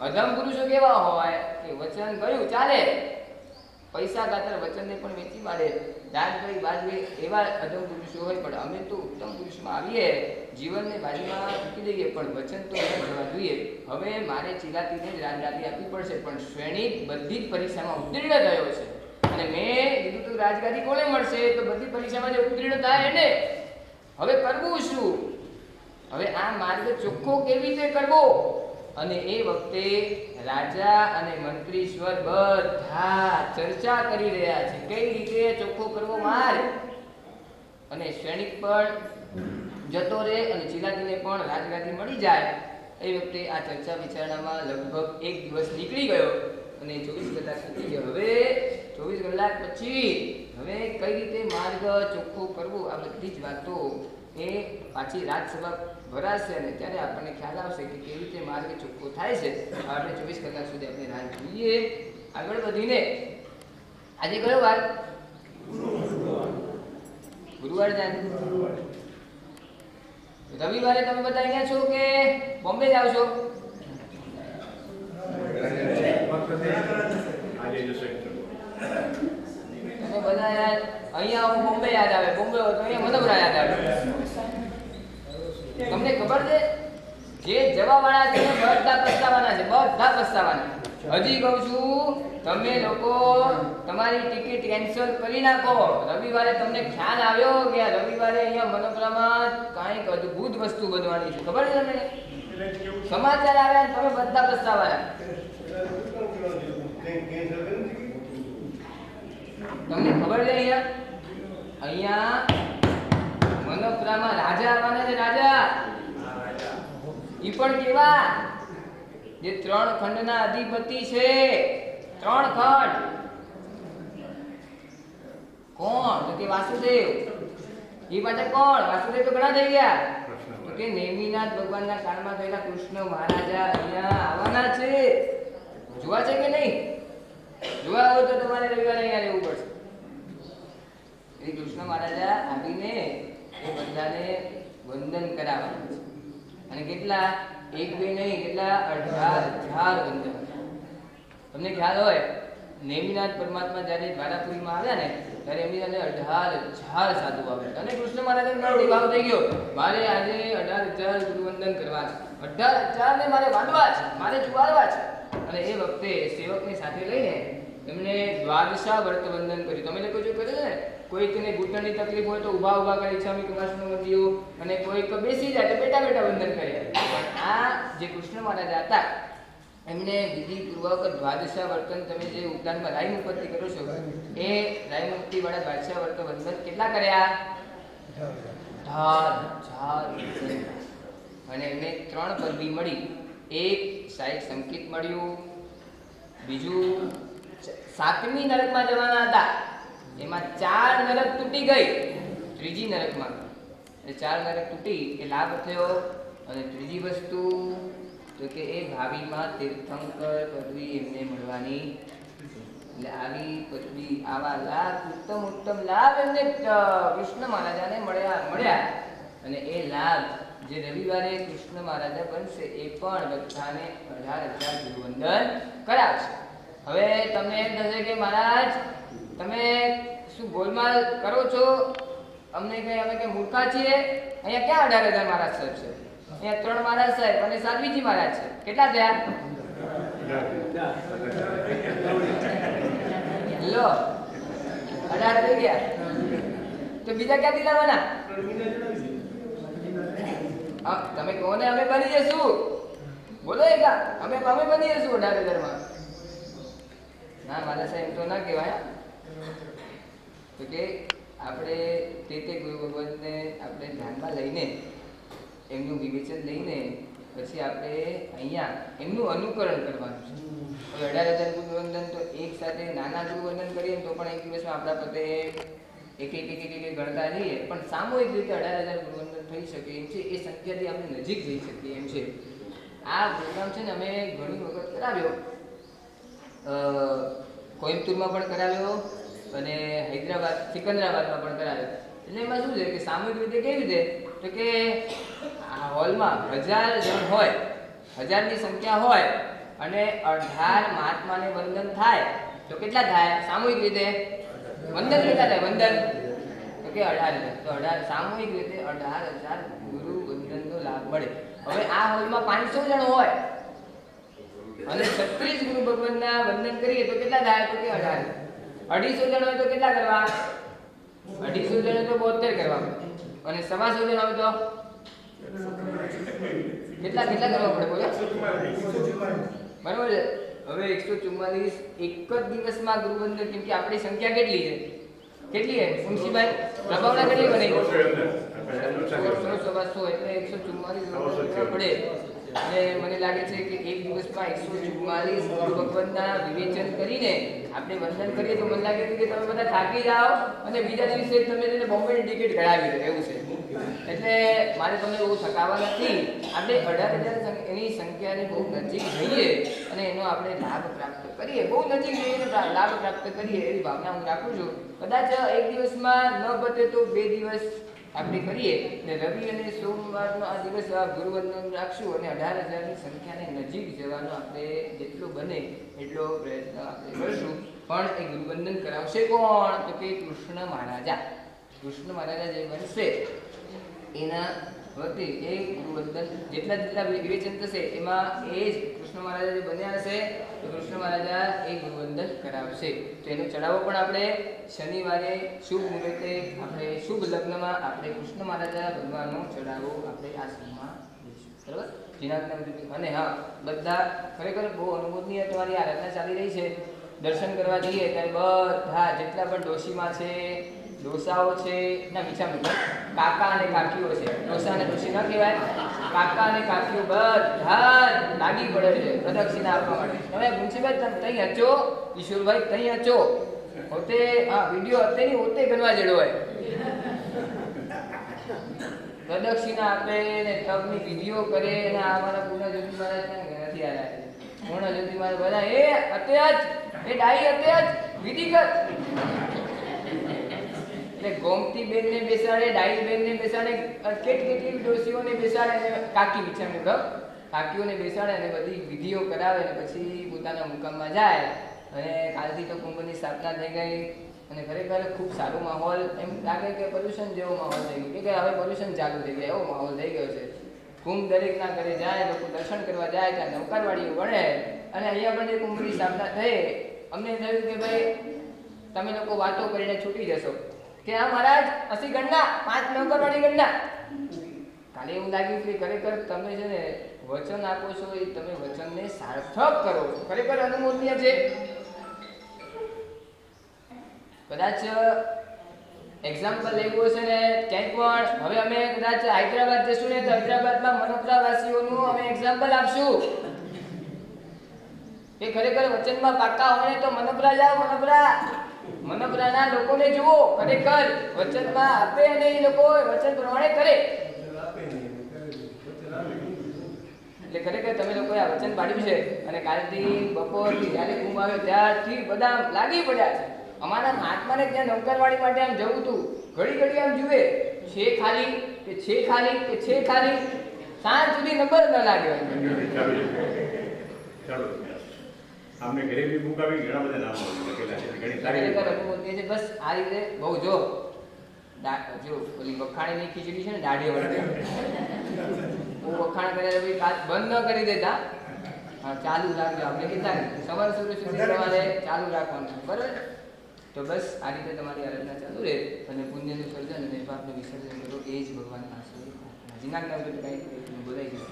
અધમ પુરુષો કેવા હોય કે વચન ગયું ચાલે, પૈસા ખાતર વચનને પણ વેચી મારે. રાજભાઈ બાજભાઈ એવા અધમ પુરુષો હોય, પણ અમે તો ઉત્તમ પુરુષમાં આવીએ, જીવનને બાજુમાં મૂકી દઈએ, પણ વચન તો ન જવા જોઈએ. હવે મારે ચિલાતીને જ રાજગાદી આપવી પડશે. પણ શ્રેણી બધી જ પરીક્ષામાં ઉત્તીર્ણ થયો છે અને મેં કીધું તો રાજગાદી કોને મળશે? તો બધી પરીક્ષામાં જે ઉત્તીર્ણ થાય એને. હવે કરવું શું? હવે આ માર્ગ ચોખ્ખો કેવી રીતે કરવો? અને એ વખતે રાજા અને મંત્રીશ્વર બધા ચર્ચા કરી રહ્યા છે કઈ રીતે ચોખ્ખો કરવો માર્ગ. અને શ્રેણી પણ જતો રહે અને ચિલાતીને પણ રાજગાદી મળી જાય. એ વખતે આ ચર્ચા વિચારણામાં લગભગ 1 દિવસ નીકળી ગયો અને 24 કલાક સુધી ગયો. હવે 24 કલાક પછી હવે કઈ રીતે માર્ગ ચોખ્ખો કરવો, આ બધી જ વાતો એ પાછી રાજસભા ભરાશે અને ત્યારે આપણને ખ્યાલ આવશે કે કેવી રીતે માર્ગ ચોખ્ખો થાય છે. આપણે 24 કલાક સુધી આપણે રાહ જોઈએ. આગળ વધીને આજે કયો વાર? ગુરુવાર છે. રવિવારે તમે બધા અહીંયા છો કે બોમ્બે જાવ છો? તમે બધા યાર અહીંયા હું બોમ્બે યાદ આવે, બોમ્બે હોય તો અહીંયા મનોબરા યાદ આવે. તમને ખબર છે જે જવા વાળા છે બધા પસ્તાવાના છે, બધા પસ્તાવાના. હજી કહું છું તમે લોકો તમારી ટિકિટ કેન્સલ કરી નાખો. રવિવારે તમને ખ્યાલ આવ્યો કે આ રવિવારે અહીંયા મનોબરામાં કાંઈક અદ્ભુત વસ્તુ બનવાની છે. ખબર છે તમને? સમાચાર આવ્યા તમે બધા પસ્તાવાના. તમને ખબર છે અહીંયા મનોપરામાં રાજા આવવાના છે. રાજા ઈ પણ કેવા? જે 3 ખંડના અધિપતિ છે. 3 ખંડ. કોણ? તો કે વાસુદેવ. ઈ પાછા કોણ? વાસુદેવ તો ઘણા થઈ ગયા. તો કે નેમિનાથ ભગવાનના કાળમાં થયેલા કૃષ્ણ મહારાજા અહીંયા આવવાના છે. જોવા છે કે નહીં? જોવા હોય તો તમારે રવિવારે અહીંયા રહેવું પડશે. એ કૃષ્ણ મહારાજા આવીને એ બધાને વંદન કરાવવાના છે. અને કેટલા? 1 2 નહીં, કેટલા? 18,000 વંદન. તમને ખ્યાલ હોય નેમિનાથ પરમાત્મા જ્યારે દ્વારાપુરીમાં આવ્યા ને ત્યારે એમની સાથે 18,000 સાધુ આવ્યા. અને કૃષ્ણ મહારાજનો ભાવ થઈ ગયો, મારે આજે 18,000 ગુરુવંદન કરવા છે, 18,000 ને મારે વાંધવા છે, મારે જુવારવા છે. અને એ વખતે સેવકની સાથે લઈને એમને દ્વાદશા વ્રત વંદન કર્યું. તમે લોકો જો કરે ને, કોઈકને ઘૂંટણની તકલીફ હોય તો ઊભા ઊભા કરી છામી કમાસનો વધ્યો, અને કોઈક બેસી જાય તો બેઠા બેઠા વંદન કરે. પણ આ જે કૃષ્ણ મહારાજ હતા એમને વિધિપૂર્વક દ્વાદશા વર્તન, તમે જે ઉદ્યાનમાં રાય મુક્તિ કરો છો એ રાય મુક્તિ વાળા દ્વાદશા વર્ત વંદન કેટલા કર્યા? 18,000. અને એમને 3 પદવી મળી. એક સાહેબ સંકેત મળ્યું, બીજું 7મી નરકમાં જવાના હતા, એમાં 4 નરક તૂટી ગઈ. ત્રીજી નરકમાં એ 4 નરક તૂટી એ લાભ થયો. અને ત્રીજી વસ્તુ તો કે એ ભાવિમાં તીર્થંકર પદવી એમને મળવાની. એટલે આવી પદવી, આવા લાભ, ઉત્તમ ઉત્તમ લાભ એમને કૃષ્ણ મહારાજાને મળ્યા. અને એ લાભ જે રવિવારે કૃષ્ણ મહારાજા બનશે એ પણ બધાને 18,000 ગુરુવંદન કરાવશે. હવે તમને એમ થશે કે મહારાજ તમે શું ગોલમાલ કરો છો? અમને કઈ અમે કઈ મૂર્ખા છીએ? અહીંયા ક્યાં 18,000 મહારાજ સાહેબ છે? અહીંયા 3 મહારાજ સાહેબ અને સાધ્વીજી મહારાજ છે. કેટલા થયા? લો 18 થઈ ગયા. તો બીજા ક્યાંથી લાવવાના? તમે કહો ને અમે બની જશું. બોલો એકા અમે બની જશું 18,000 માં. ના મારા સાહેબ તો ના કહેવાય. તો કે આપણે તે ગુરુ ભગવાનને આપણે ધ્યાનમાં લઈને એમનું વિવેચન લઈને પછી આપણે અહીંયા એમનું અનુકરણ કરવાનું છે. હવે 18,000 ગુરુવંદન તો એક સાથે નાના ગુરુવંદન કરીએ તો પણ એક દિવસમાં આપણા પોતે એક ગણતા જઈએ, પણ સામૂહિક રીતે 18,000 ગુરુવંદન થઈ શકે એમ છે. એ સંખ્યાથી આપણે નજીક જઈ શકીએ એમ છે. આ પ્રોગ્રામ છે ને અમે ઘણી વખત કરાવ્યો, કોઈમ્બતુરમાં પણ કરાવ્યો અને હૈદરાબાદ સિકંદરાબાદમાં પણ કરાવ્યો. એટલે એમાં શું છે કે સામૂહિક રીતે કેવી રીતે તો કે આ હોલમાં 1000 જણ હોય, 1000ની સંખ્યા હોય અને 18 મહાત્માને વંદન થાય તો કેટલા થાય સામૂહિક રીતે? વંદન કેટલા થાય? વંદન તો કે 18,000. તો 18 સામૂહિક રીતે 18,000 ગુરુ વંદનનો લાભ મળે. હવે આ હોલમાં 500 જણ હોય અને 36 ગુરુ ભગવાનના વંદન કરીએ તો કેટલા થાય? તો કે 18. 250 જણ હોય તો કેટલા કરવા? 250 જણ તો 72 કરવા. અને 125 જણ હોય તો કેટલા કરવા પડે? બોલો બરાબર છે. હવે 144 એક જ દિવસમાં ગુરુવંદન, કેમ કે આપણી સંખ્યા કેટલી છે? કેટલી છે મુનશીભાઈ? પ્રભાવના કેટલી બની? 100 એટલે 144 પડે. અને મને લાગે છે કે એક દિવસમાં 144 ગુરુ ભગવાનના વિવેચન કરીને આપણે વંદન કરીએ તો મને લાગે છે કે તમે બધા થાકી જાઓ અને બીજા દિવસે તમે તેને બોમ્બેની ટિકિટ કઢાવી દો એવું છે. એટલે મારે તમને બહુ થકાવા નથી. આપણે 18,000 એની સંખ્યાની બહુ નજીક જઈએ અને એનો આપણે લાભ પ્રાપ્ત કરીએ, બહુ નજીક જઈને લાભ પ્રાપ્ત કરીએ એવી ભાવના હું રાખું છું. કદાચ એક દિવસમાં ન પતે તો 2 દિવસ આપણે કરીએ ને રવિ અને સોમવારનો આ દિવસ આ ગુરુવંદન રાખશું અને 18,000ની સંખ્યાને નજીક જવાનો આપણે જેટલો બને એટલો પ્રયત્ન આપણે કરીશું. પણ એ ગુરુવંદન કરાવશે કોણ? તો કે કૃષ્ણ મહારાજા. કૃષ્ણ મહારાજા જે બનશે એના વતી એ ગુરુવંદન જેટલા વિવેચન થશે એમાં એ જ કૃષ્ણ મહારાજા જે બન્યા હશે તો કૃષ્ણ મહારાજા એ ગુરુવંદન કરાવશે. તો એનો ચડાવો પણ આપણે શનિવારે શુભ મુહૂર્તે આપણે શુભ લગ્નમાં આપણે કૃષ્ણ મહારાજા ભગવાનનો ચડાવો આપણે આશ્રમમાં દઈશું. બરાબર? અને હા, બધા ખરેખર બહુ અનુમોદનીય તમારી આરાધના ચાલી રહી છે. દર્શન કરવા જઈએ ત્યારે બધા જેટલા પણ ડોશીમાં છે, ડોસાઓ છે, ના મીઠા કાકા અને કાકીઓ છે. ડોસા અને ડોશી ન કહેવાય, કાકા અને કાકીઓ બધા લાગી પડે છે પ્રદક્ષિણા આપવા માટે. તમે મુનશીભાઈ તમે તઈ હચો, ઈશ્વરભાઈ તઈ હચો, હોતે હા વિડીયો અત્યારની હોતે ગણવા જેડો હોય. પ્રદક્ષિણા આપે ને તપની વિધિઓ કરે ને આ મારા પૂર્ણ જ્યોતિ મહારાજ નથી આવ્યા. પૂર્ણ જ્યોતિ મહારાજ બધા એ અત્યાર એ ડાઈ અત્યાર વિધિ કર. એટલે ગોમતી બેન ને બેસાડે, ડાઈ બેન ને બેસાડે, કેટલી ડોસીઓને બેસાડે અને કાકી વિચારને કાકીઓને બેસાડે અને બધી વિધિઓ કરાવે અને પછી પોતાના મુકામમાં જાય. અને કાલથી તો કુંભની સ્થાપના થઈ ગઈ અને ખરેખર ખૂબ સારો માહોલ, એમ લાગે કે પોલ્યુશન જેવો માહોલ થઈ ગયો કે હવે પોલ્યુશન ચાલુ થઈ ગયા એવો માહોલ થઈ ગયો છે. કુંભ દરેકના ઘરે જાય, લોકો દર્શન કરવા જાય, ત્યાં નૌકારવાળીઓ વળે અને અહીંયા પણ જે કુંભની સ્થાપના થઈ અમને થયું કે ભાઈ તમે લોકો વાતો કરીને છૂટી જશો કે આ મહારાજ અસી ગણના 5 નૌકારવાળી ગણના. કાલે એવું લાગ્યું કે ખરેખર તમે છે ને વચન આપો છો એ તમે વચનને સાર્થક કરો છો. ખરેખર અનુમોદનીય છે. કદાચ એક્ઝામ્પલ લેવું હશે ને ક્યાંય પણ હવે અમે કદાચ હૈદરાબાદ જશું ને તો હૈદરાબાદમાં મનોપરા વાસીઓનું અમે એક્ઝામ્પલ આપશું કે ખરેખર વચનમાં પાકા હોય તો મનોપરા જાઓ. મનોપરાના લોકોને જુઓ, ખરેખર વચનમાં આપે અને એ લોકો વચન પ્રમાણે કરે. એટલે ખરેખર તમે લોકોએ આ વચન પાડ્યું છે અને કાલથી બપોરથી જ્યારે કુંભ આવ્યો ત્યારથી બધા લાગી પડ્યા છે. અમારા મહાત્માને ત્યાં નૌકરવાળી માટે આમ જવું હતું, ઘડી આમ જુએ છે ખાલી કે છે ખાલી કે છે ખાલી, સાંજ સુધી નંબર ન લાગ્યો. આમને ઘરે બી બુક આવી ઘણા બધા નામો લખેલા છે, ઘણી સારી ખરેખર અનુભૂતિ છે. બસ આ રીતે બહુ જો ઓલી વખાણીની ખીચડી છે ને દાઢી વળે હું વખાણ કર્યા પછી કાચ બંધ ન કરી દેતા, ચાલુ રાખજો. આપણે કીધા સવાર સુધી તમારે ચાલુ રાખવાનું, બરાબર? તો બસ આ રીતે તમારી આરાધના ચાલુ રહે અને પુણ્યનું સર્જન અને પાપનું વિસર્જન કરો એ જ ભગવાન પાસે જીનાગના કંઈ બોલાઈ ગયું.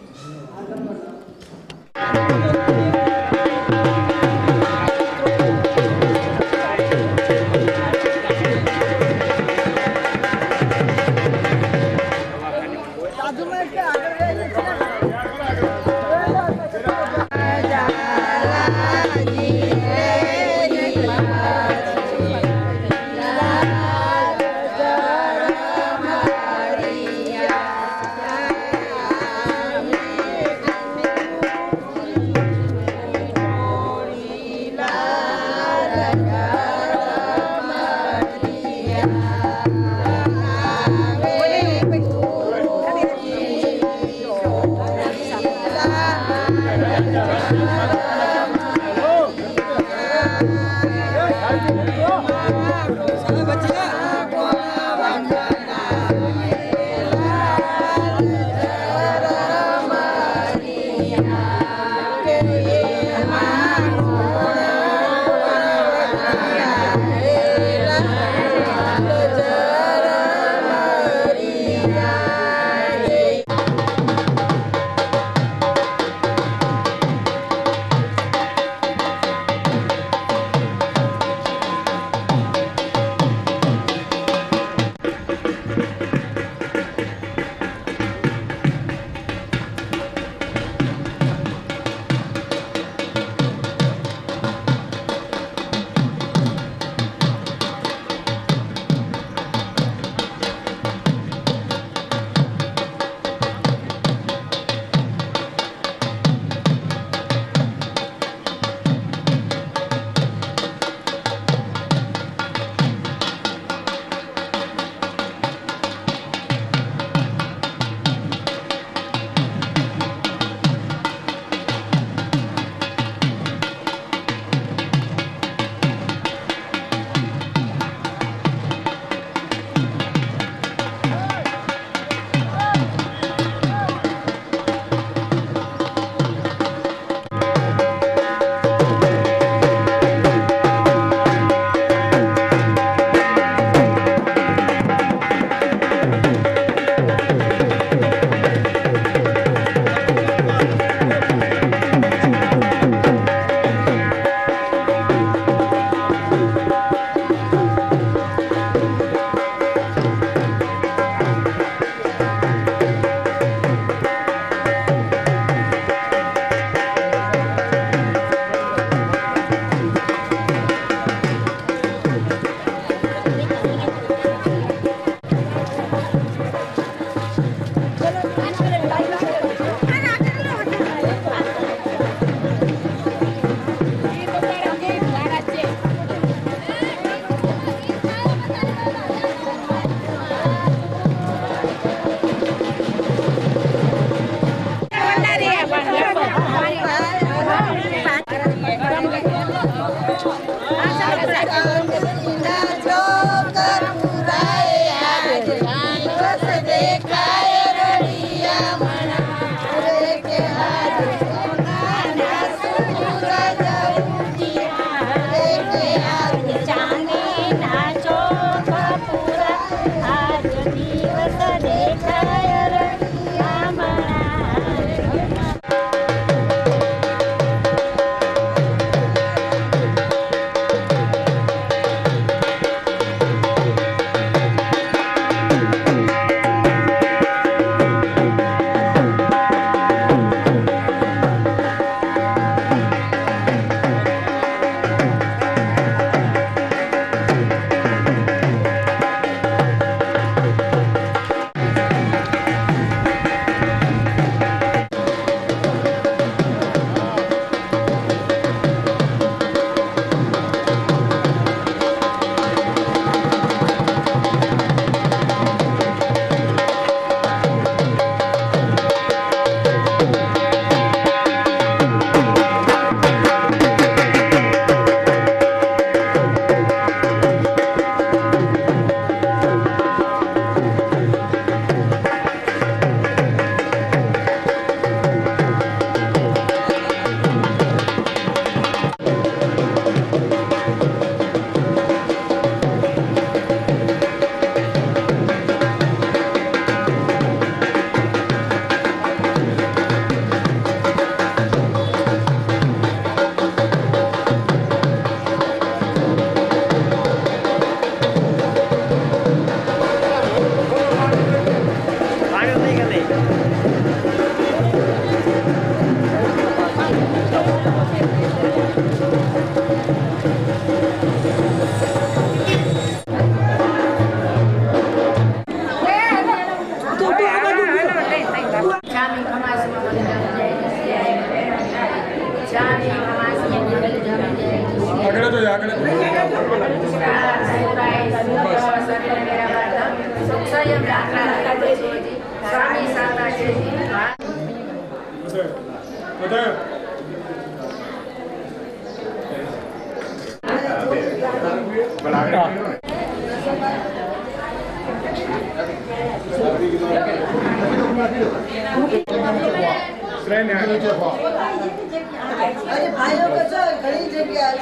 અરે ભાઈઓ કે છે ઘણી જગ્યા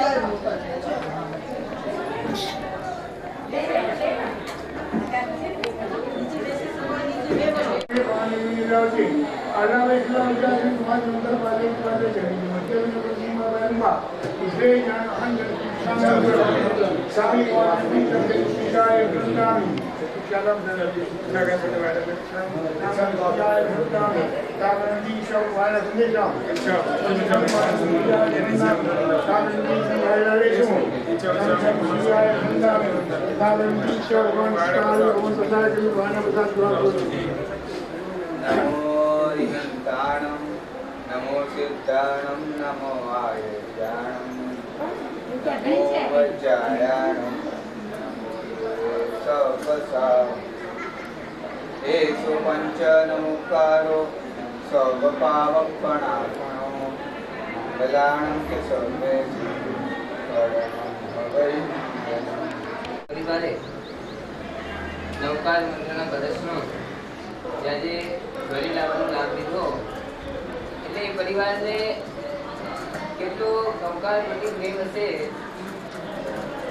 નમો રિહંતાણમ નમો સિદ્ધાણમ નમો આયુર્જાણમ નમો વજ્જાયાણમ નમો સવસા એષુ પંચ નમોકારો સર્વપાવપણાપણો મંગલાણં કે સર્વે પરિવારે નવકાર મંત્રના પ્રદર્શનો આજે ઘરે લાવવાનો લાભ લીધો એટલે એ પરિવારને કેટલો નવકાર પ્રતિ પ્રેમ હશે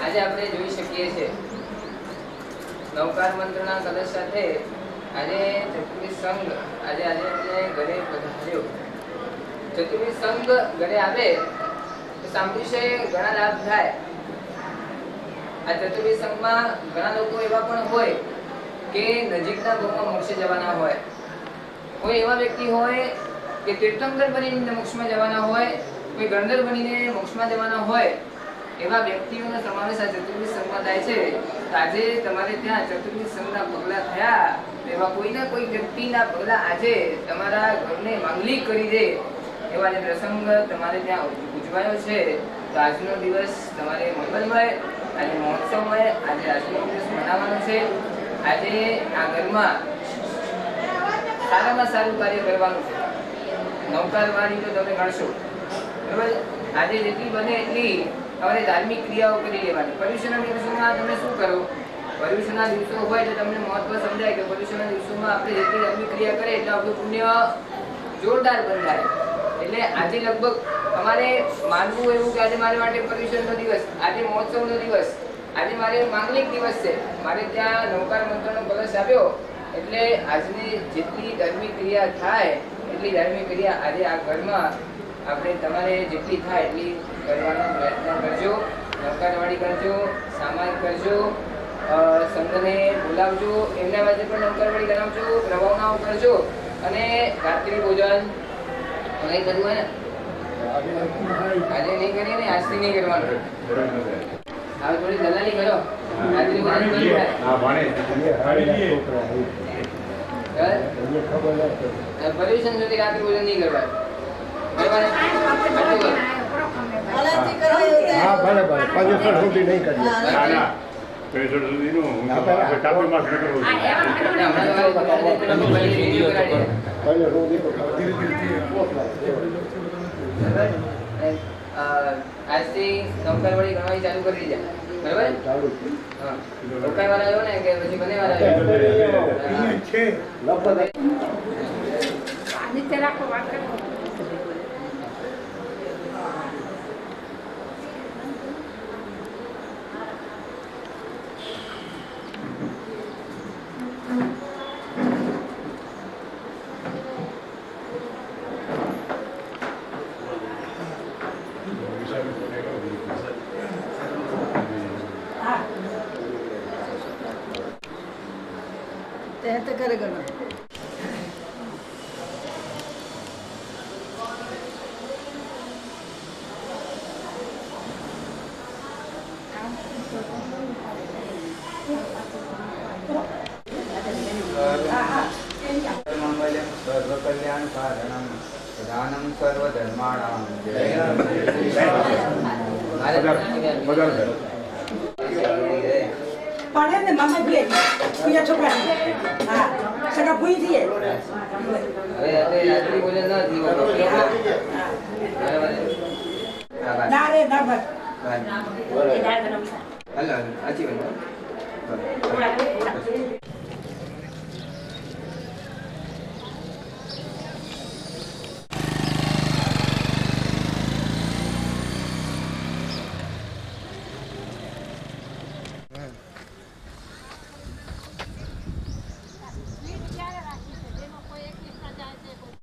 આજે આપણે જોઈ શકીએ છીએ. નવકાર મંત્રના કલશ સાથે આજે ચતુર્વિધ સંઘ આજે આપણે ઘરે પધાર્યો. ચતુર્વિધ સંઘ ઘરે આવે તો સાંભળ્યું છે ઘણા લાભ થાય. આ ચતુર્વિધ સંઘમાં ઘણા લોકો એવા પણ હોય કે નજીકના ગામમાં મોક્ષે જવાના હોય, કોઈ એવા વ્યક્તિ હોય કે તીર્થંકર બનીને મોક્ષમાં જવાના હોય, કોઈ ગણધર બનીને મોક્ષમાં જવાના હોય, એવા વ્યક્તિઓનો સમાવેશ આ ચતુર્વિધ સંઘમાં થાય છે. તો આજે તમારે ત્યાં ચતુર્વિધ સંઘના પગલા થયા, એવા કોઈના કોઈ વ્યક્તિના પગલા આજે તમારા ઘરને માંગલિક કરી દે એવા જે પ્રસંગ તમારે ત્યાં ઉજવાયો છે. તો આજનો દિવસ તમારે મંગલમય, આજે મહોત્સવમય, આજે આજનો દિવસ મનાવવાનો છે. આજે આ ઘરમાં સારામાં સારું કાર્ય કરવાનું છે. નવકારવાળી તો તમે ગણશો, બરાબર. આજે જેટલી બને એટલી તમારે ધાર્મિક ક્રિયાઓ કરી લેવાની. પર્યુષણના દિવસોમાં તમે શું કરો? પર્યુષણના દિવસો હોય તો તમને મહત્વ સમજાય કે પર્યુષણના દિવસોમાં આપણે જેટલી ધાર્મિક ક્રિયા કરીએ એટલે આપણું પુણ્ય જોરદાર બંધાય. એટલે આજે લગભગ અમારે માનવું એવું કે આજે મારે માટે પર્યુષણનો દિવસ, આજે મહોત્સવનો દિવસ, આજે મારે માંગલિક દિવસ છે, મારે ત્યાં નવકાર મંત્રનો કલશ આવ્યો એટલે આજની જેટલી ધાર્મિક ક્રિયા થાય એટલી ધાર્મિક ક્રિયા આજે આ ઘરમાં આપણે તમારે જેટલી થાય એટલી કરવાનો પ્રયત્ન કરજો. નવકારવાળી કરજો, સામાયિક કરજો, સંઘને બોલાવજો, એમના માટે પણ નવકારવાળી કરાવજો, રવાનાઓ કરજો. અને રાત્રિ ભોજન નહીં કરવું હોય ને, આજે નહીં કરીએ ને, આજથી નહીં કરવાનું. હવે થોડી દલાલી કરો, રાત્રિ ભોજન કરી પર્યુષણ સુધી રાત્રિ ભોજન નહીં કરવાનું. આજથી નવકારવાળી ગણવાની ચાલુ કરી દીધા, બરાબર. નવકાર વાળા આવ્યો ને કે પછી બંને વાળા આવ્યો. તે કરે ગણો મંગલમ સર્વકલ્યાણ કારણમ પ્રધાનમ સર્વધર્માણામ પાડે ને મામા ભલે બીજા છોકરા હા સગા પૂરી થઈ જાય. હવે આપણે રાજવી બોલે ન જીવો બરાબર છે? હા, ભાઈ. ના રે ના ભાઈ. ભાઈ. હાલો, સાચી વાત. બરાબર.